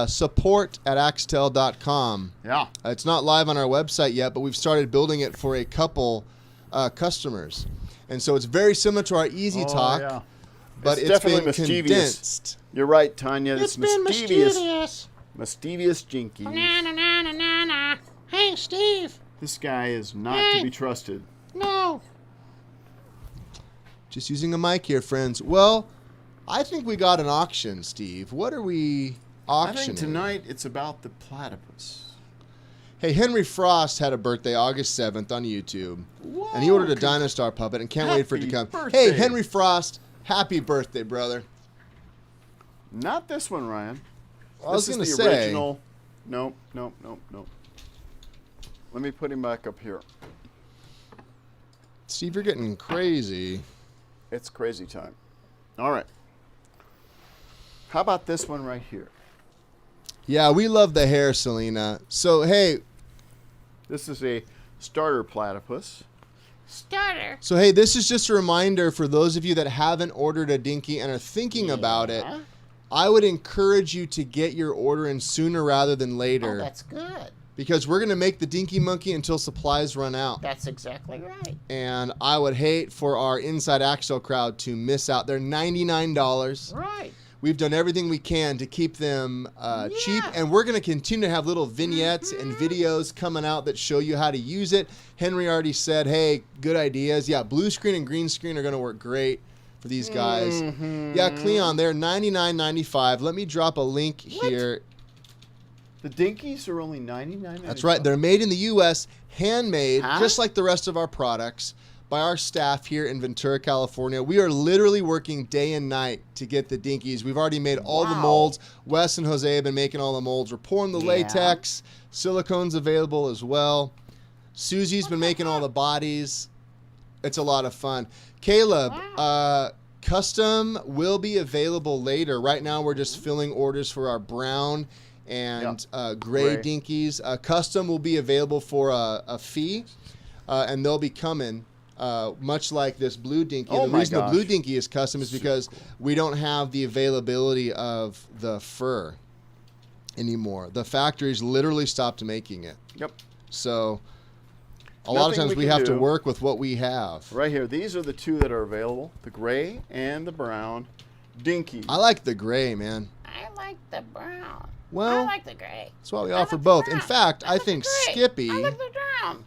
support@axtell.com. Yeah. It's not live on our website yet, but we've started building it for a couple customers. And so it's very similar to our Easy Talk, yeah. but It's it's definitely been mischievous. condensed. You're right, Tanya. It's It's been mischievous. mischievous. Mischievous Jinky. Na. Hey, Steve. This guy is not to be trusted. No. Just using a mic here, friends. Well, I think we got an auction, Steve. What are we I auctioning? think tonight it's about the platypus. Hey, Henry Frost had a birthday August 7th on YouTube. And he ordered a Dinosaur puppet and can't wait for it to come. Happy Hey, birthday. Henry Frost, happy birthday, brother. Not this one, Ryan. I was This going to is the say, original. Nope. Let me put him back up here. Steve, you're getting crazy. It's crazy time. All right. How about this one right here? Yeah, we love the hair, Selena. So, hey, This is a starter platypus. Starter. so hey, this is just a reminder for those of you that haven't ordered a Dinky and are thinking about it. I would encourage you to get your order in sooner rather than later. Oh, that's good. Because we're going to make the Dinky Monkey until supplies run out. That's exactly right. And I would hate for our Inside Axtell crowd to miss out. They're $99. Right. We've done everything we can to keep them cheap, and we're going to continue to have little vignettes and videos coming out that show you how to use it. Henry already said, hey, good ideas. Yeah, blue screen and green screen are going to work great for these guys. Yeah, Cleon, they're $99.95. Let me drop a link here. The Dinkies are only $99.95. That's right. They're made in the U.S., handmade, just like the rest of our products, by our staff here in Ventura, California. We are literally working day and night to get the Dinkies. We've already made all the molds. Wes and Jose have been making all the molds. We're pouring the latex. Silicone's available as well. Susie's been making all the bodies. It's a lot of fun. Caleb, custom will be available later. Right now, we're just filling orders for our brown and gray Dinkies. Custom will be available for a fee, and they'll be coming. Much like this blue Dinky. Oh And the reason my the blue gosh. Dinky is custom is because we don't have the availability of the fur anymore. The factories literally stopped making it. Yep. So a lot of Nothing times we we can have to do. work with what we have. Right here. These are the two that are available. The gray and the brown Dinky. I like the gray, man. I like the brown. Well, I like the gray. that's why we I offer like the both. In brown. fact, I like the think gray. Skippy. I like the brown.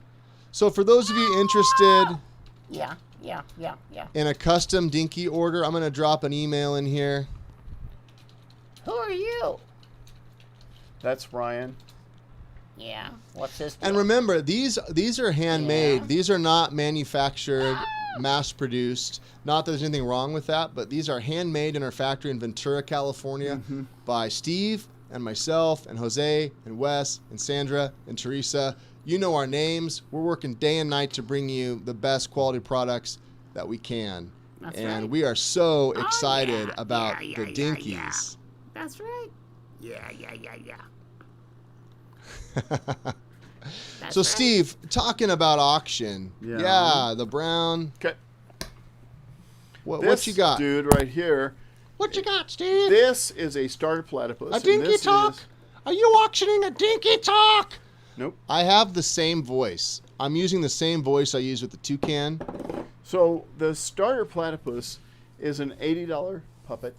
So for those of you interested Yeah. in a custom Dinky order, I'm going to drop an email in here. Who are you? That's Ryan. Yeah. What's this? And deal? remember, these are handmade. Yeah. These are not manufactured, mass-produced. Not that there's anything wrong with that, but these are handmade in our factory in Ventura, California, by Steve and myself and Jose and Wes and Sandra and Teresa. You know our names. We're working day and night to bring you the best quality products that we can. That's and right. we are so excited about yeah, the Dinkies. That's right. Yeah. So, Steve, talking about auction. Yeah, the brown. Okay. What you got? Dude right here. What you got, Steve? This is a starter platypus. A dinky talk? Are you auctioning a dinky talk? Nope. I have the same voice. I'm using the same voice I use with the toucan. So the starter platypus is an $80 puppet.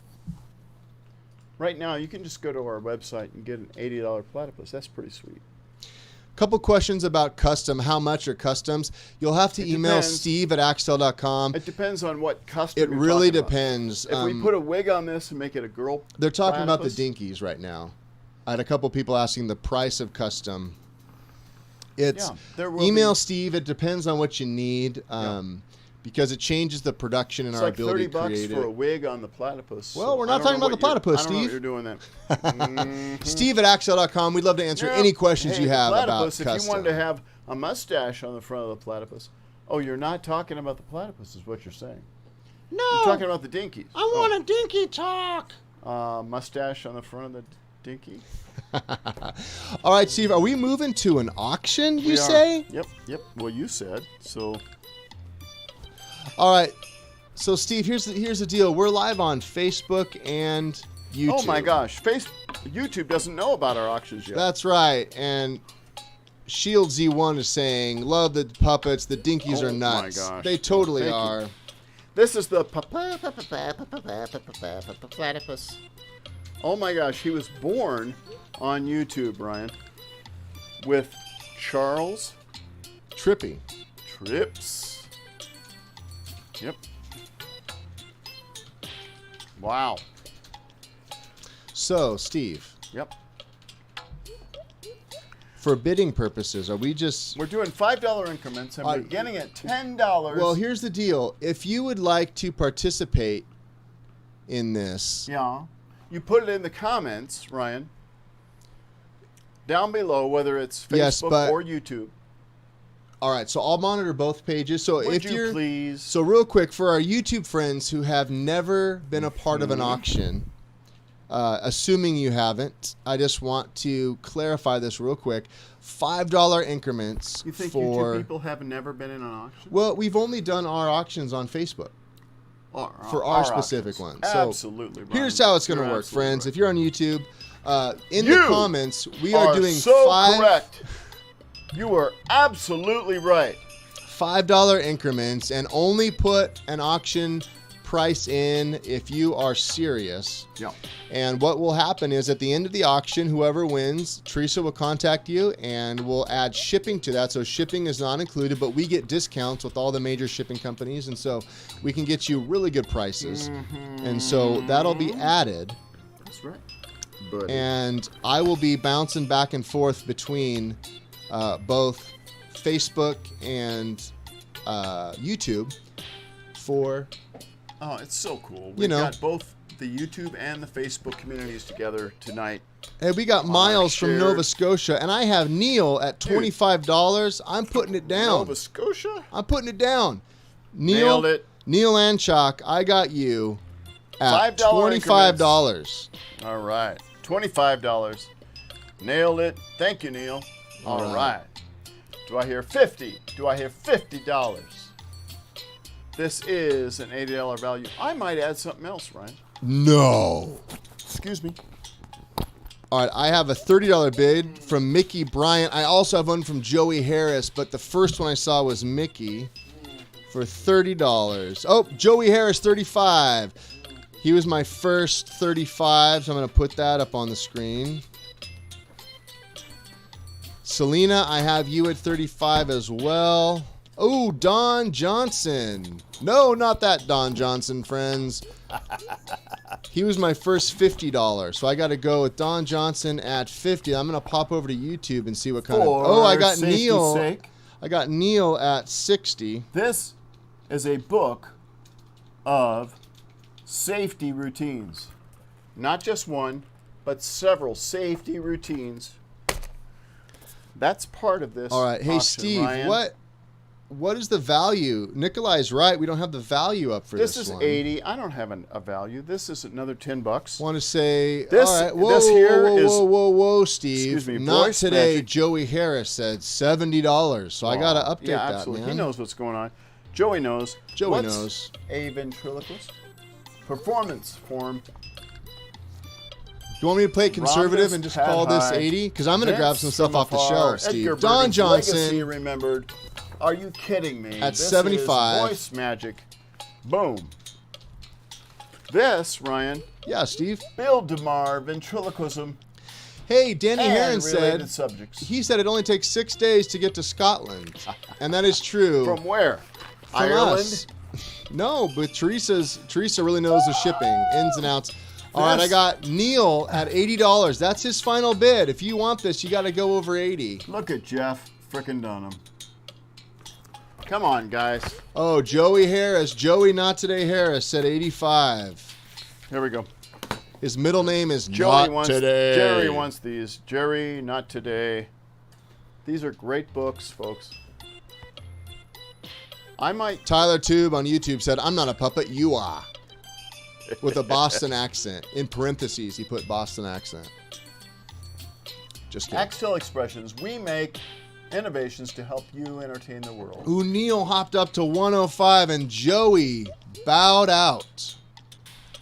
Right now, you can just go to our website and get an $80 platypus. That's pretty sweet. Couple questions about custom. How much are customs? You'll have to email Steve at Axtell.com. It depends on what custom. It you're really talking about. depends. If we put a wig on this and make it a girl, they're talking about the platypus, dinkies right now. I had a couple people asking the price of custom. It's email Steve. It depends on what you need, because it changes the production and it's our like ability to $30 create for it. a wig on the platypus. Well, we're I not don't talking know about the what platypus, I don't know what Steve. you're doing then. Steve at Axtell.com. We'd love to answer any questions Hey, you the have about platypus, custom. If you wanted to have a mustache on the front of the platypus, oh, you're not talking about the platypus, is what you're saying. No. You're talking about the dinkies. I want a dinky talk. Mustache on the front of the dinky. All right, Steve, are we moving to an auction, you We are. say? Yep. Well, you said so. All right. So, Steve, here's the deal. We're live on Facebook and YouTube. Oh my gosh, YouTube doesn't know about our auctions yet. That's right. And Shield Z1 is saying, love the puppets. The dinkies are nuts. Oh my gosh. They totally Thank you. are. This is the Platypus. Oh my gosh, he was born on YouTube, Ryan, with Charles Trippy. Trips. Yep. Wow. So, Steve. Yep. For bidding purposes, are we just... We're doing $5 increments, and we're beginning at $10. Well, here's the deal. If you would like to participate in this... Yeah. You put it in the comments, Ryan, down below, whether it's Facebook or YouTube. All right, so I'll monitor both pages. So Would if you you're please? So real quick, for our YouTube friends who have never been a part of an auction, assuming you haven't, I just want to clarify this real quick. $5 increments. You think for YouTube people have never been in an auction? Well, we've only done our auctions on Facebook. For our specific ones. So absolutely. Ryan. Here's how it's going to You're work, absolutely friends. right. If you're on YouTube, in You the comments, we are doing so five. Correct. You are absolutely right. $5 increments, and only put an auction price in if you are serious. Yeah. And what will happen is at the end of the auction, whoever wins, Teresa will contact you and we'll add shipping to that. So shipping is not included, but we get discounts with all the major shipping companies. And so we can get you really good prices. And so that'll be added. That's right. Buddy. And I will be bouncing back and forth between both Facebook and YouTube for... Oh, it's so cool. You We've know. got both the YouTube and the Facebook communities together tonight. Hey, we got Miles from shared- Nova Scotia, and I have Neil at $25. I'm putting it down. Nova Scotia? I'm putting it down. Neil, Nailed it. Neil Anchok, I got you at $5 $25. All right. $25. Nailed it. Thank you, Neil. All right. Do I hear 50? Do I hear $50? This is an $80 value. I might add something else, Ryan. No. Excuse me. All right, I have a $30 bid from Mickey Bryant. I also have one from Joey Harris, but the first one I saw was Mickey for $30. Oh, Joey Harris, $35. He was my first $35, so I'm going to put that up on the screen. Selena, I have you at $35 as well. Oh, Don Johnson. No, not that Don Johnson, friends. He was my first $50, so I got to go with Don Johnson at $50. I'm going to pop over to YouTube and see what kind of... Oh, I got safety's Neil. sake. I got Neil at $60. This is a book of safety routines. Not just one, but several safety routines. That's part of this. All right. Hey, auction, Steve, Ryan. what is the value? Nikolai's right. We don't have the value up for this This is one. 80. I don't have a value. This is another $10. Want to say This- all right. Whoa, this here whoa, is- whoa, whoa, whoa, Steve. Excuse me, Not voice today. magic. Joey Harris said $70. So I got to update yeah, that, absolutely. man. He knows what's going on. Joey knows. Joey What's knows. a ventriloquist performance form. Do you want me to play conservative Rhombus, and just pad call this high. 80? Because I'm going to grab Vince some stuff off the Sumafar, shelf, Steve. Edgar Don Bergen's Johnson. Legacy remembered. Are you kidding me? At This 75. Is voice magic. Boom. This, Ryan, Yeah, Steve. Bill DeMar, ventriloquism, Hey, Danny and Heron related said subjects. he said it only takes 6 days to get to Scotland, and that is true. From where? From Ireland? us. No, but Teresa really knows the shipping ins and outs. All right, I got Neil at $80. That's his final bid. If you want this, you got to go over 80. Look at Jeff frickin' Dunham. Come on, guys. Oh, Joey Harris, Joey Not Today Harris said 85. Here we go. His middle name is Joey Not wants, Today. Jerry wants these. Jerry, not today. These are great books, folks. I might. Tyler Tube on YouTube said, I'm not a puppet, you are. With a Boston accent. In parentheses, he put Boston accent. Just kidding. Axtell Expressions. We make innovations to help you entertain the world. Ooh, Neil hopped up to 105 and Joey bowed out.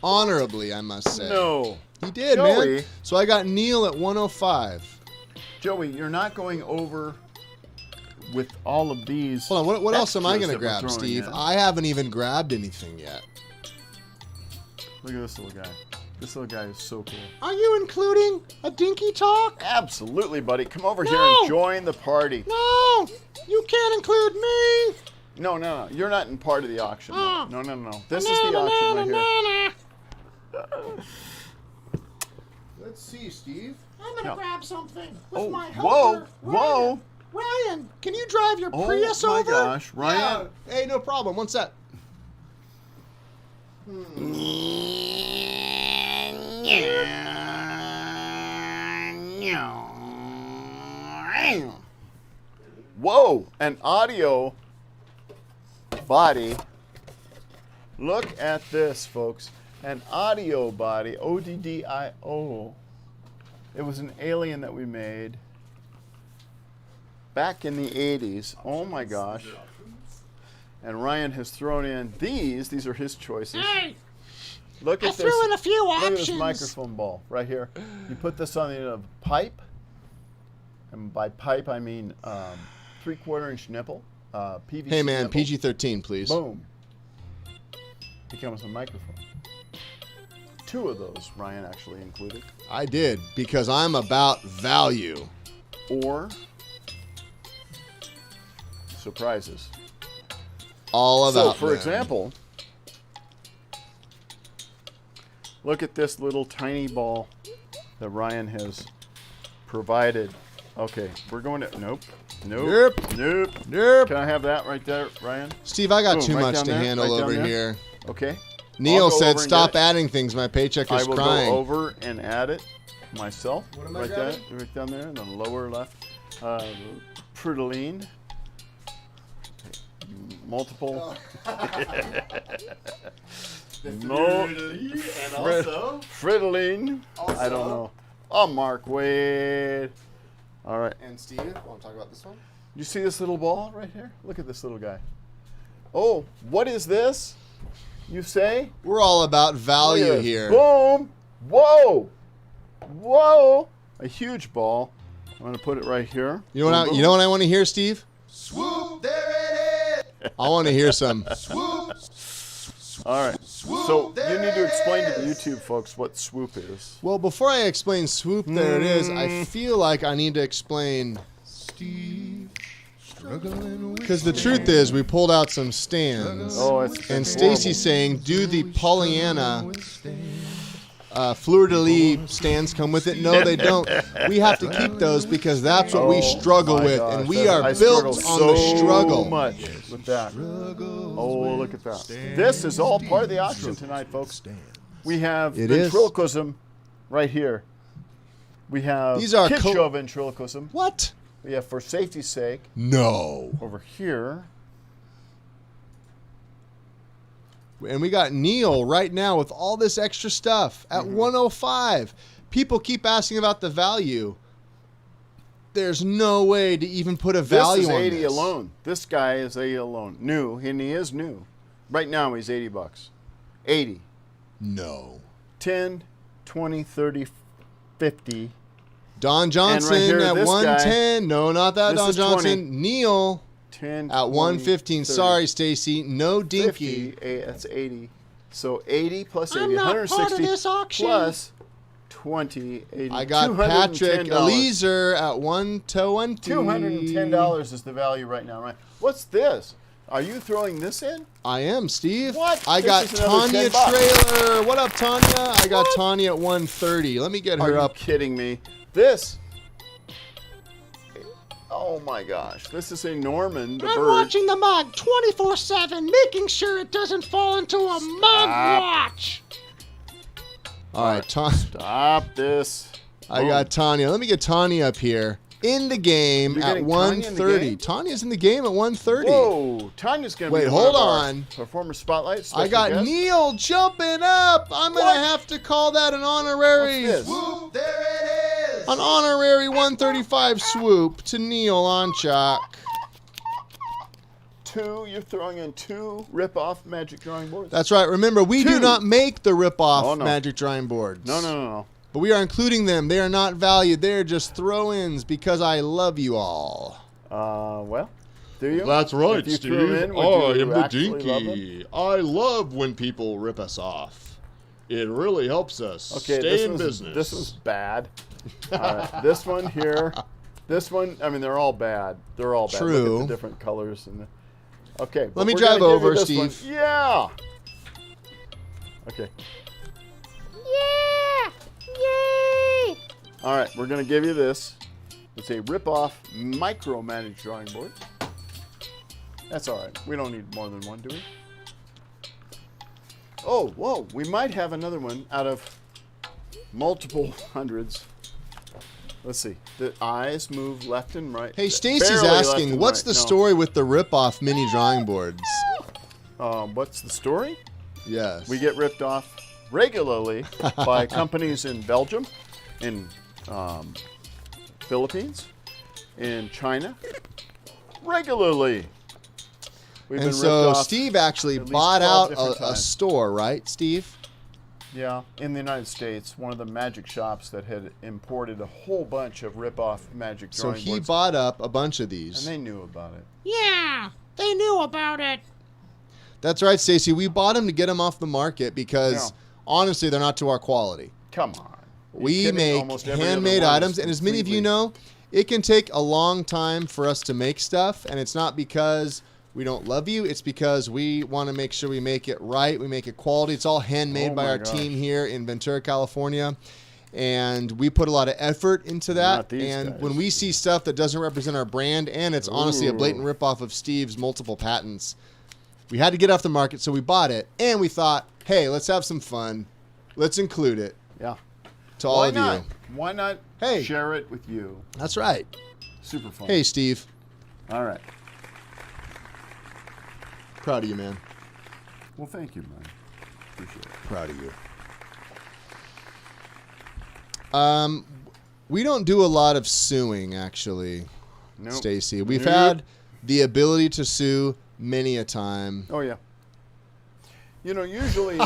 Honorably, I must say. No. He did, Joey. man. So I got Neil at 105. Joey, you're not going over with all of these. Hold on, what else am I extras going to that we're grab, throwing Steve? in. I haven't even grabbed anything yet. Look at this little guy. This little guy is so cool. Are you including a dinky talk? Absolutely, buddy. Come over here No. and join the party. No, you can't include me. No, no, no. You're not in part of the auction. Oh. No, no, no. This is the auction right here. Let's see, Steve. I'm gonna No. grab something with Oh, my whoa, helper. whoa. Ryan, can you drive your Oh Prius my over? gosh, Ryan. Yeah. Hey, no problem. One sec. Whoa, an audio body. Look at this, folks. An audio body, ODDIO. It was an alien that we made back in the 80s. Oh my gosh. And Ryan has thrown in these. These are his choices. Hey, Look I at this. threw in a few Look at this options. microphone ball right here. You put this on the end of a pipe, and by pipe I mean 3/4 inch nipple, PVC. Hey, man, nipple. PG-13, please. Boom. Becomes a microphone. 2 of those Ryan actually included. I did, because I'm about value. Or surprises. All So, about for them. example, look at this little tiny ball that Ryan has provided. Okay, we're going to. Nope. Nope. Nope. Nope. Can I have that right there, Ryan? Steve, I got Boom, too right much down to there, handle right down over there. here. Okay. Neil I'll go said, over and stop get it. adding things. My paycheck I is will crying. go over and add it myself. What am I right grabbing? there, right down there in the lower left. Fritoline. Multiple. No. And also, Fritoline. I don't know. Oh, Mark Wade. All right. and Steve, want to talk about this one? You see this little ball right here? Look at this little guy. Oh, what is this? You say? We're all about Look at value this. here. Boom. Whoa. Whoa. A huge ball. I'm going to put it right here. You know what? Boom, You know what I want to hear, Steve? Swoop, there it is. I want to hear some. Swoop. All right. So you need to explain to the YouTube folks what swoop is. Well, before I explain swoop, there it is. I feel like I need to explain Steve struggling because the truth is we pulled out some stands. Oh, it's And Stacy's saying, do the Pollyanna fleur-de-lis stands come with it? No, they don't. We have to keep those because that's what we struggle my with, gosh, and we that- are I built struggle on the so struggle. much with that. Oh, look at that. This is all part of the auction tonight, folks. We have It is. ventriloquism right here. We have These are kid show ventriloquism. What? We have for safety's sake. No. Over here. And we got Neil right now with all this extra stuff at 105. People keep asking about the value. There's no way to even put a value on this. This is 80 alone. This guy is 80 alone. New, and he is new. Right now he's $80. 80. No. 10, 20, 30, 50. Don Johnson right here, at this 110. guy, no, not that this Don is Johnson. 20. Neil 10, at 20, 115. 30, Sorry, Stacy. No dinky. 50, that's 80. So 80 plus 80, I'm not 160 part of this auction. plus 20, 80. I got Patrick $210. Eliezer at 120. $210 is the value right now, right? What's this? Are you throwing this in? I am, Steve. What? I This got is another Tanya $10. Trailer. What up, Tanya? I got Tanya at 130. Let me get Are her you up. kidding me? This. Oh my gosh. This is a Norman the I'm bird. watching the mug 24/7, making sure it doesn't fall into a mug watch. All right, Stop this. I got Tanya. Let me get Tanya up here in the game You're at getting Tanya in the 130. game? Tanya's in the game at 130. Whoa. Tanya's going to Wait, be one hold of our on. Performer Spotlight. I special got guest. Neil jumping up. I'm going What? to have to call that an honorary. What's this? Swoop. There it is. An honorary 135 swoop to Neil on chalk. You're throwing in 2 rip-off magic drawing boards? That's right. Remember, we do 2. not make the rip-off Oh, no. magic drawing boards. No. But we are including them. They are not valued. They are just throw-ins because I love you all. Well, do you? That's right, If you Steve. threw in, would I you am the actually love them? dinky. I love when people rip us off. It really helps us Okay, stay in business. This was bad. All right, this one here. This one, I mean, they're all bad. They're all bad. True. Look at the different colors. Okay. but Let me we're drive gonna give you over, this one. Steve. Yeah. Okay. Yeah! Yay! All right, we're going to give you this. It's a rip-off micro-managed drawing board. That's all right. We don't need more than one, do we? Oh, whoa. We might have another one out of multiple hundreds. Let's see. The eyes move left and right. Hey, Stacy's Barely left asking, and what's right. the No. story with the rip-off mini drawing boards? What's the story? Yes. We get ripped off regularly by companies in Belgium, in Philippines, in China. Regularly. We've And been so ripped off Steve actually at least bought 12 out different a times. store, right, Steve? Yeah, in the United States, one of the magic shops that had imported a whole bunch of rip-off magic So drawing he boards, bought up a bunch of these. and they knew about it. Yeah! They knew about it. That's right, Stacy. We bought them to get them off the market because, honestly, they're not to our quality. Come on. You're We kidding? make Almost every other handmade one is items, and as many of you completely- know, it can take a long time for us to make stuff, and it's not because we don't love you. It's because we want to make sure we make it right. We make it quality. It's all handmade Oh by my our gosh. team here in Ventura, California, and we put a lot of effort into that. Not these And guys. when we see stuff that doesn't represent our brand, and it's honestly a blatant Ooh. ripoff of Steve's multiple patents, we had to get off the market, so we bought it, and we thought, hey, let's have some fun. Let's include it Yeah. to all Why of not? you. Why not Hey. share it with you? That's right. Super fun. Hey, Steve. All right. Proud of you, man. Well, thank you, man. Appreciate it. Proud of you. We don't do a lot of suing, actually, Nope. Stacy. We've Nope. had the ability to sue many a time. Oh, yeah. You know, usually...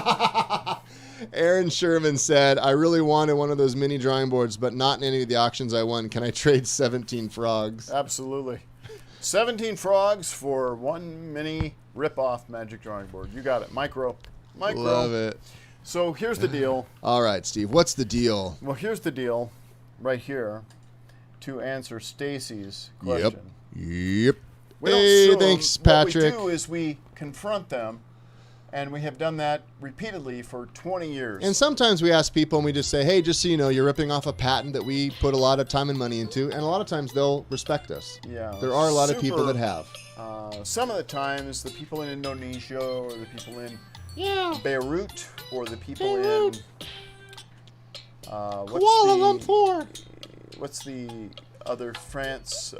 Aaron Sherman said, I really wanted one of those mini drawing boards, but not in any of the auctions I won. Can I trade 17 frogs? Absolutely. 17 frogs for one mini rip-off magic drawing board. You got it. Micro. Love it. So here's the deal. All right, Steve. What's the deal? Well, here's the deal right here to answer Stacy's question. Yep. We don't Hey, sue 'em. thanks, Patrick. What we do is we confront them, and we have done that repeatedly for 20 years. And sometimes we ask people and we just say, hey, just so you know, you're ripping off a patent that we put a lot of time and money into. And a lot of times they'll respect us. Yeah, There are a lot of people super- that have. Some of the times, the people in Indonesia or the people in Yeah. Beirut or the people Beirut. in what's Kuala the- Lumpur. what's the other France?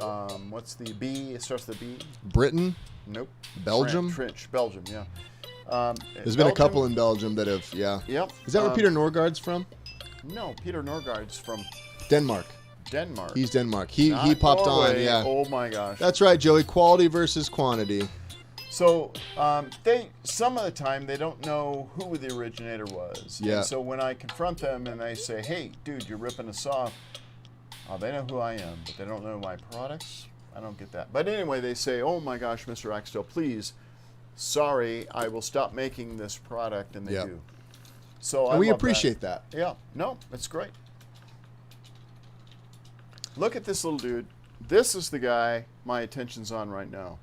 What's the B? It starts with the B. Britain? Nope. Belgium? French. Belgium. Yeah. There's been a couple in Belgium that have, yeah. Yep. Is that where Peter Norgaard's from? No, Peter Norgaard's from Denmark. Denmark. He's Denmark. He Not popped Norway. on, yeah. Oh my gosh. That's right, Joey. Quality versus quantity. So some of the time they don't know who the originator was. Yeah. And so when I confront them and they say, "Hey, dude, you're ripping us off," they know who I am, but they don't know my products. I don't get that. But anyway, they say, "Oh my gosh, Mr. Axtell, please, sorry, I will stop making this product," and they do. So and we appreciate that. Yeah. No, that's great. Look at this little dude. This is the guy my attention's on right now.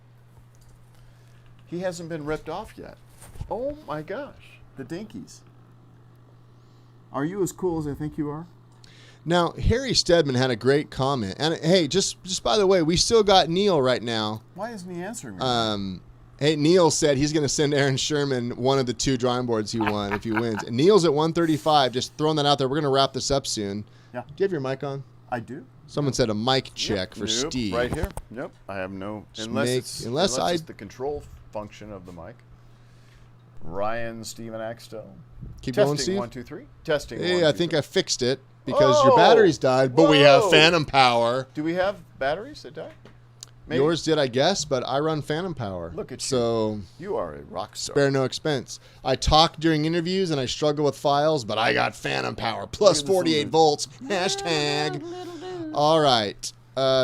He hasn't been ripped off yet. Oh my gosh, the Dinkies. Are you as cool as I think you are? Now, Harry Stedman had a great comment. And hey, just by the way, we still got Neil right now. Why isn't he answering me? Hey, Neil said he's going to send Aaron Sherman one of the 2 drawing boards he won if he wins. And Neil's at 135. Just throwing that out there. We're going to wrap this up soon. Yeah. Do you have your mic on? I do. Someone said a mic check for Nope, Steve. right here. Nope, I have no. Unless it's the control function of the mic. Ryan, Steven Axtell. Keep Testing, going, Steve. 1, 2, 3. Testing. Hey, 1, 2, I think 3. I fixed it because your batteries died, but we have phantom power. Do we have batteries that die? Maybe. Yours did, I guess, but I run phantom power. Look at you. So you are a rock star. Spare no expense. I talk during interviews and I struggle with files, but I got phantom power plus 48 volts. Hashtag. All right.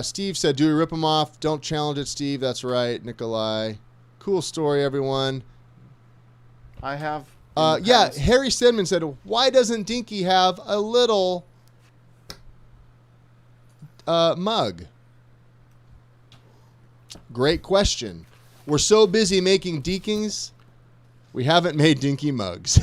Steve said, "Do we rip them off? Don't challenge it, Steve." That's right, Nikolai. Cool story, everyone. I have. Yeah, Harry Stedman said, "Why doesn't Dinky have a little mug?" Great question. We're so busy making Deakings, we haven't made Dinky mugs.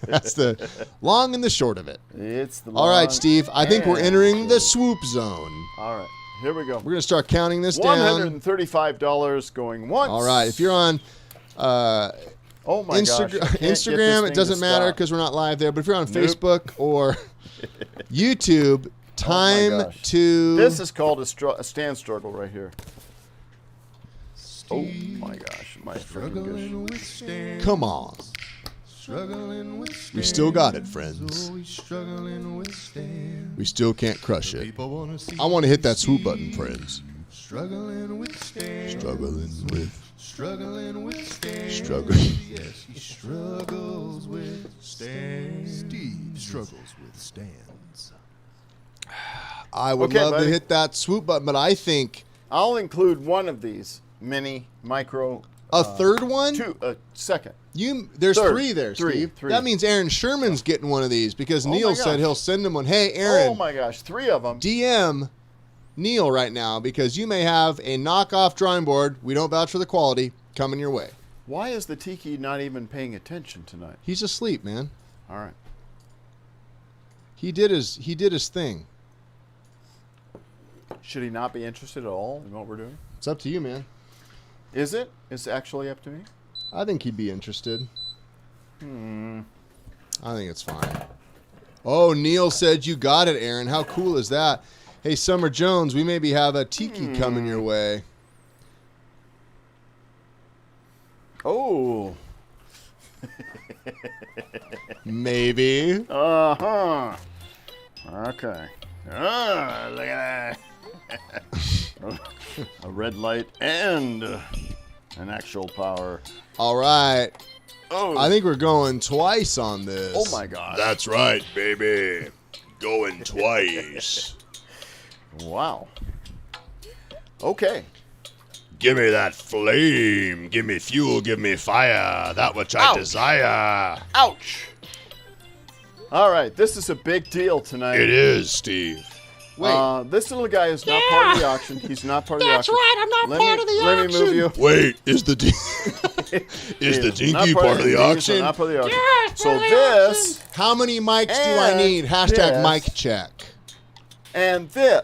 That's the long and the short of it. It's the all right, Steve. I think we're entering the swoop zone. All right, here we go. We're going to start counting this down. $135 going once. All right, if you're on oh my Instagram, it doesn't matter because we're not live there. But if you're on Facebook or YouTube, time to... This is called a stand struggle right here. Oh my gosh, my freaking gosh. Come on. We still got it, friends. We still can't crush it. I want to hit that swoop button, friends. Struggling with Stan. Yes, he struggles with stands. Steve struggles with stands. I would love to hit that swoop button, but I think I'll include one of these mini, micro. A third one? Second. There's 3 there, Steve. Three. That means Aaron Sherman's getting one of these because Neil said he'll send him one. Hey, Aaron. Oh my gosh, 3 of them. DM Neil right now because you may have a knockoff drawing board. We don't vouch for the quality coming your way. Why is the Tiki not even paying attention tonight? He's asleep, man. All right. He did his thing. Should he not be interested at all in what we're doing? It's up to you, man. Is it? It's actually up to me? I think he'd be interested. I think it's fine. Oh, Neil said you got it, Aaron. How cool is that? Hey, Summer Jones, we maybe have a Tiki coming your way. Oh. Maybe. Uh-huh. Okay. Ah, look at that. A red light and an actual power. All right. Oh. I think we're going twice on this. Oh, my God. That's right, baby. Going twice. Wow. Okay. Give me that flame. Give me fuel. Give me fire. That which I desire. Ouch. All right. This is a big deal tonight. It is, Steve. Wait. This little guy is not part of the auction. He's not part of the auction. That's right. I'm not part of the auction. Let me move you. Wait, is the Dinky part of the auction? Not part of the auction. Yeah, it's So part of the this How many mics do I need? Hashtag mic check. and this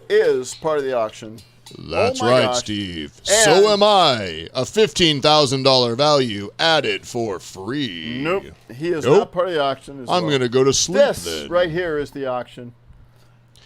is part of the auction. That's Oh my right, gosh. Steve. And- So am I. A $15,000 value added for free. Nope. He is Nope. not part of the auction. I'm going to go to sleep This then. right here is the auction.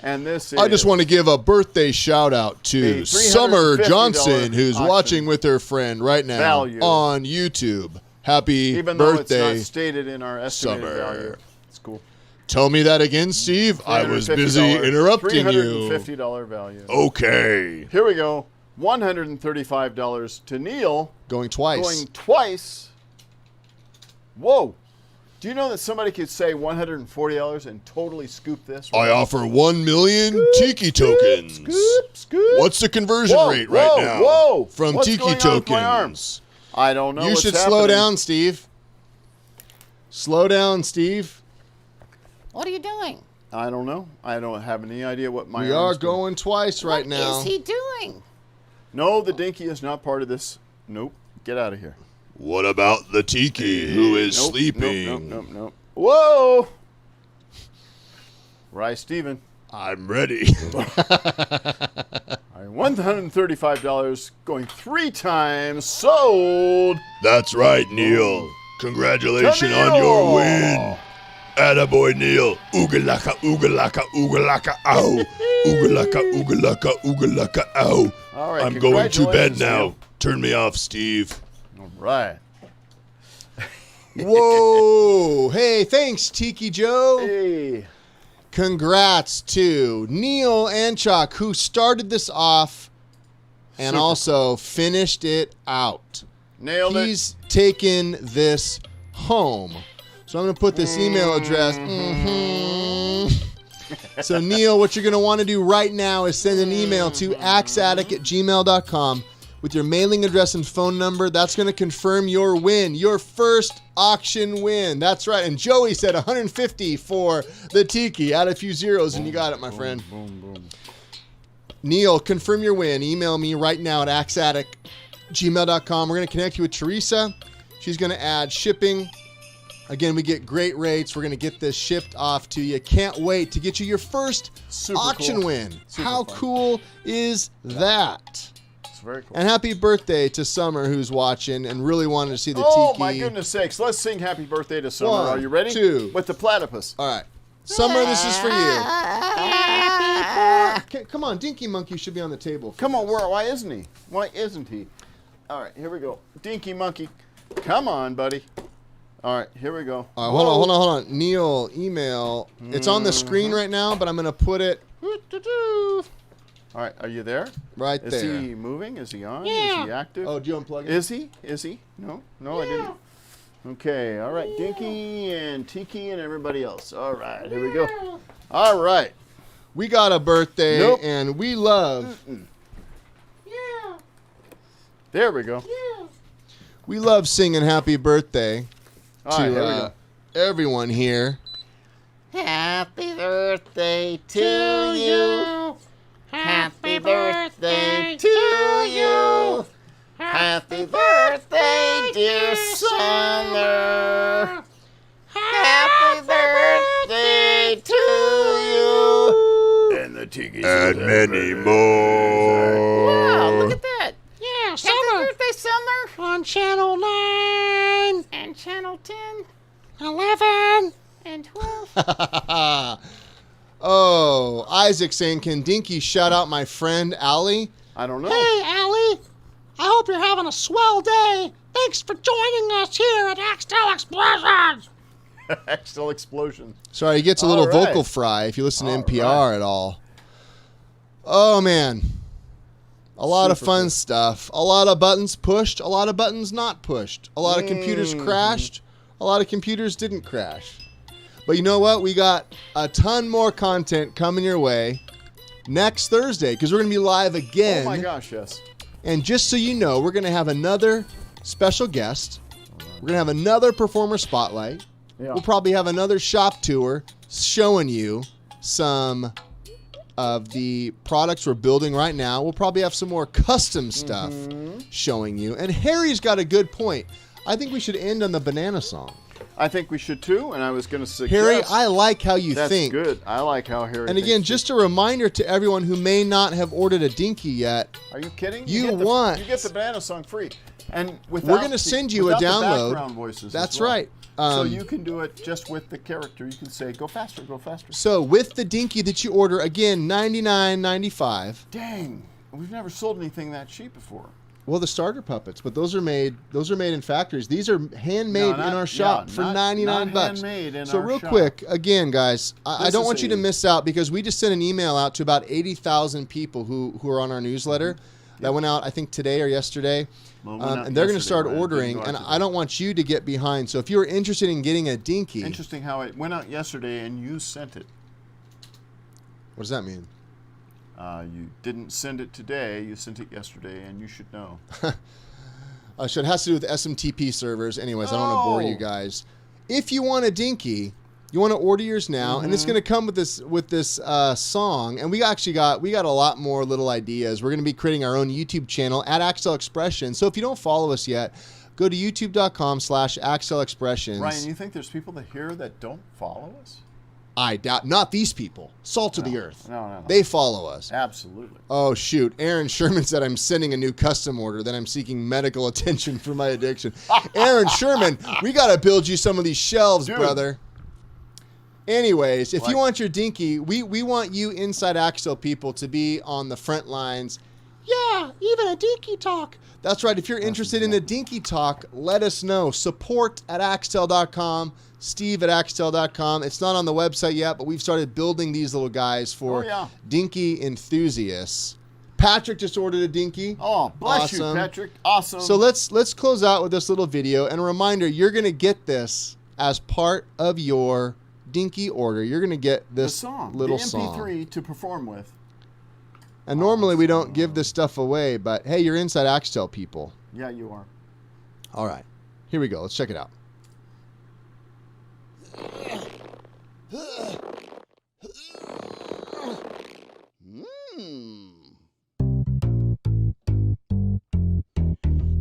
And this is... I just want to give a birthday shout out to A Summer $350 Johnson, who's auction watching with her friend right now value. on YouTube. Happy Even though it's birthday, not stated in our estimated Summer. value. It's cool. Tell me that again, Steve. I was busy $350 interrupting you. $350 value. Okay. Here we go. $135 to Neil. Going twice. Going twice. Whoa. Do you know that somebody could say $140 and totally scoop this? I offer 1 million Tiki tokens. Scoop. What's the conversion rate right now? Whoa. From What's Tiki going on with my arm? tokens. I don't know. You what's should slow happening. down, Steve. Slow down, Steve. What are you doing? I don't know. I don't have any idea what my We are arm's doing. going twice right now. What is he doing? No, the dinky is not part of this. Nope. Get out of here. What about the Tiki who is Nope, sleeping? Nope. Whoa! Rise, Steven. I'm ready. All right, $135 going 3 times. Sold. That's right, Neil. Congratulations on Neil. your win. Attaboy, Neil. Oogalaka, oogalaka, oogalaka, ow. Oogalaka, oogalaka, oogalaka, ow. All right, I'm going to bed congratulations, now. Neil. Turn me off, Steve. All right. Whoa! Hey, thanks, Tiki Joe. Hey. Congrats to Neil and Chuck, who started this off and Super also finished it out. Nailed He's taken this home. So I'm going to put this email address. So, Neil, what you're going to want to do right now is send an email to axaddict@gmail.com with your mailing address and phone number. That's going to confirm your win, your first auction win. That's right. And Joey said 150 for the Tiki. Add a few zeros and you got it, my friend. Boom. Neil, confirm your win. Email me right now at axaddict@gmail.com. We're going to connect you with Teresa. She's going to add shipping. Again, we get great rates. We're going to get this shipped off to you. Can't wait to get you your first Super auction cool. win. Super How fun. cool is that? It's very cool. And happy birthday to Summer, who's watching and really wanted to see the Oh, Tiki. my goodness sakes. Let's sing happy birthday to Summer. 1, Are you ready? 2. With the platypus. All right. Summer, this is for you. Come on, Dinky Monkey should be on the table. Come on, why isn't he? Why isn't he? All right, here we go. Dinky Monkey. Come on, buddy. All right, here we go. All right, hold on. Neil, email. It's on the screen right now, but I'm going to put it All right, are you there? right Is there. he moving? Is he on? Yeah. Is he active? Oh, do you unplug it? Is he? No, I didn't. Okay, all right, Dinky and Tiki and everybody else. All right, here we go. All right. We got a birthday, Nope. and we love There we go. singing happy birthday All right, here we to go. everyone here. Happy birthday to you. Happy birthday to you. Happy birthday, dear Summer. Happy birthday to you. And the Tiki. And many more. Wow, look at that. Yeah, Happy Summer. birthday, Summer. On Channel 9, And Channel 10 11. and 12. Oh, Isaac saying, can Dinky shout out my friend Allie? I don't know. Hey, Allie. I hope you're having a swell day. Thanks for joining us here at Axtell Expressions. Axtell Explosion. Sorry, he gets a little All right. vocal fry if you listen to All NPR at all. Oh, man. A lot of Super fun cool. stuff. A lot of buttons pushed, a lot of buttons not pushed. A lot of computers Mm-hmm. crashed, a lot of computers didn't crash. But you know what? We got a ton more content coming your way next Thursday because we're going to be live again. Oh my gosh, yes. And just so you know, we're going to have another special guest. We're going to have another performer spotlight. Yeah. We'll probably have another shop tour showing you some of the products we're building right now. We'll probably have some more custom stuff showing you. And Harry's got a good point. I think we should end on the banana song. I think we should too, and I was going to suggest. Harry, I like how you that's think. good. I like how Harry And again, thinks, just a reminder to everyone who may not have ordered a Dinky yet. Are you kidding? You get want- You get the banana song free. And we're going to send you a without the download. background voices That's as well. right. So you can do it just with the character. You can say, go faster, go faster. So with the Dinky that you order, again, $99.95. Dang, we've never sold anything that cheap before. Well, the starter puppets, but those are made in factories. These are handmade in our shop for 99 bucks. Handmade in so our real shop. quick, again, guys, I don't is want you to miss out because we just sent an email out to about 80,000 people who are on our newsletter. That went out, I think, today or yesterday. Well, And they're going to start yesterday, Brad. ordering, Didn't go and out I don't want you to get behind. So if you're interested in getting a Dinky... Interesting how it went out yesterday and you sent it. What does that mean? You didn't send it today. You sent it yesterday, and you should know. So it has to do with SMTP servers. Anyways, I don't want to bore you guys. If you want a Dinky, you want to order yours now, and it's going to come with this song. And we got a lot more little ideas. We're going to be creating our own YouTube channel at Axtell Expressions. So if you don't follow us yet, go to youtube.com/Axtell Expressions. Ryan, you think there's people that hear that don't follow us? I doubt. Not these people. Salt of the earth. No. They follow us. Absolutely. Oh, shoot. Aaron Sherman said, I'm sending a new custom order, that I'm seeking medical attention for my addiction. Aaron Sherman, we got to build you some of these shelves, Dude. brother. Anyways, if you want your Dinky, we want you inside Axtell people to be on the front lines. Yeah, even a Dinky talk. That's right. If you're interested in the Dinky talk, let us know. Support@Axtell.com. Steve@Axtell.com. It's not on the website yet, but we've started building these little guys for Dinky enthusiasts. Patrick just ordered a Dinky. Oh, bless you, Patrick. Awesome. So let's close out with this little video. And a reminder, you're going to get this as part of your Dinky order. You're going to get this little song. The MP3 to perform with. And normally we don't give this stuff away, but hey, you're inside Axtell people. Yeah, you are. All right. Here we go. Let's check it out.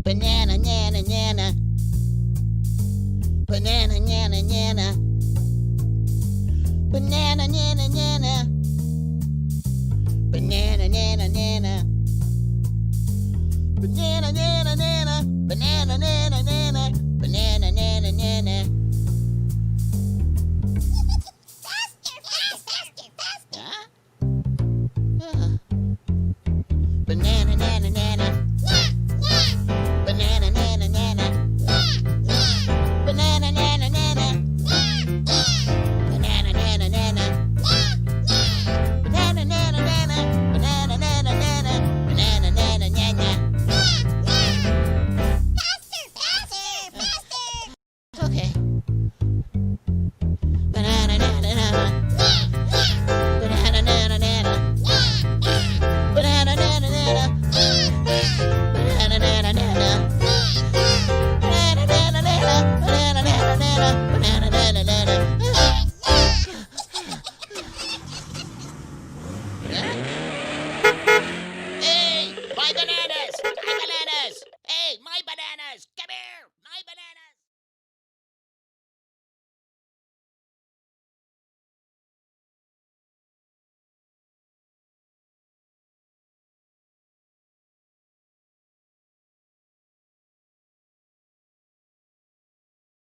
Banana, nana, nana. Banana, nana, nana. Banana, nana, nana. Banana, nana, nana. Banana, nana, nana. Banana, nana, nana. Banana, nana, nana. Banana, nana, nana. Banana, nana, nana. Banana, nana, nana. Banana, nana, nana. Banana, nana, nana. Banana, nana, nana. Banana, nana, nana. Okay. Banana, nana, nana. Banana, nana, nana. Banana, nana, nana. Banana, nana, nana. Banana, nana, nana. Banana, nana, nana. Banana, nana, nana. Hey, buy banana.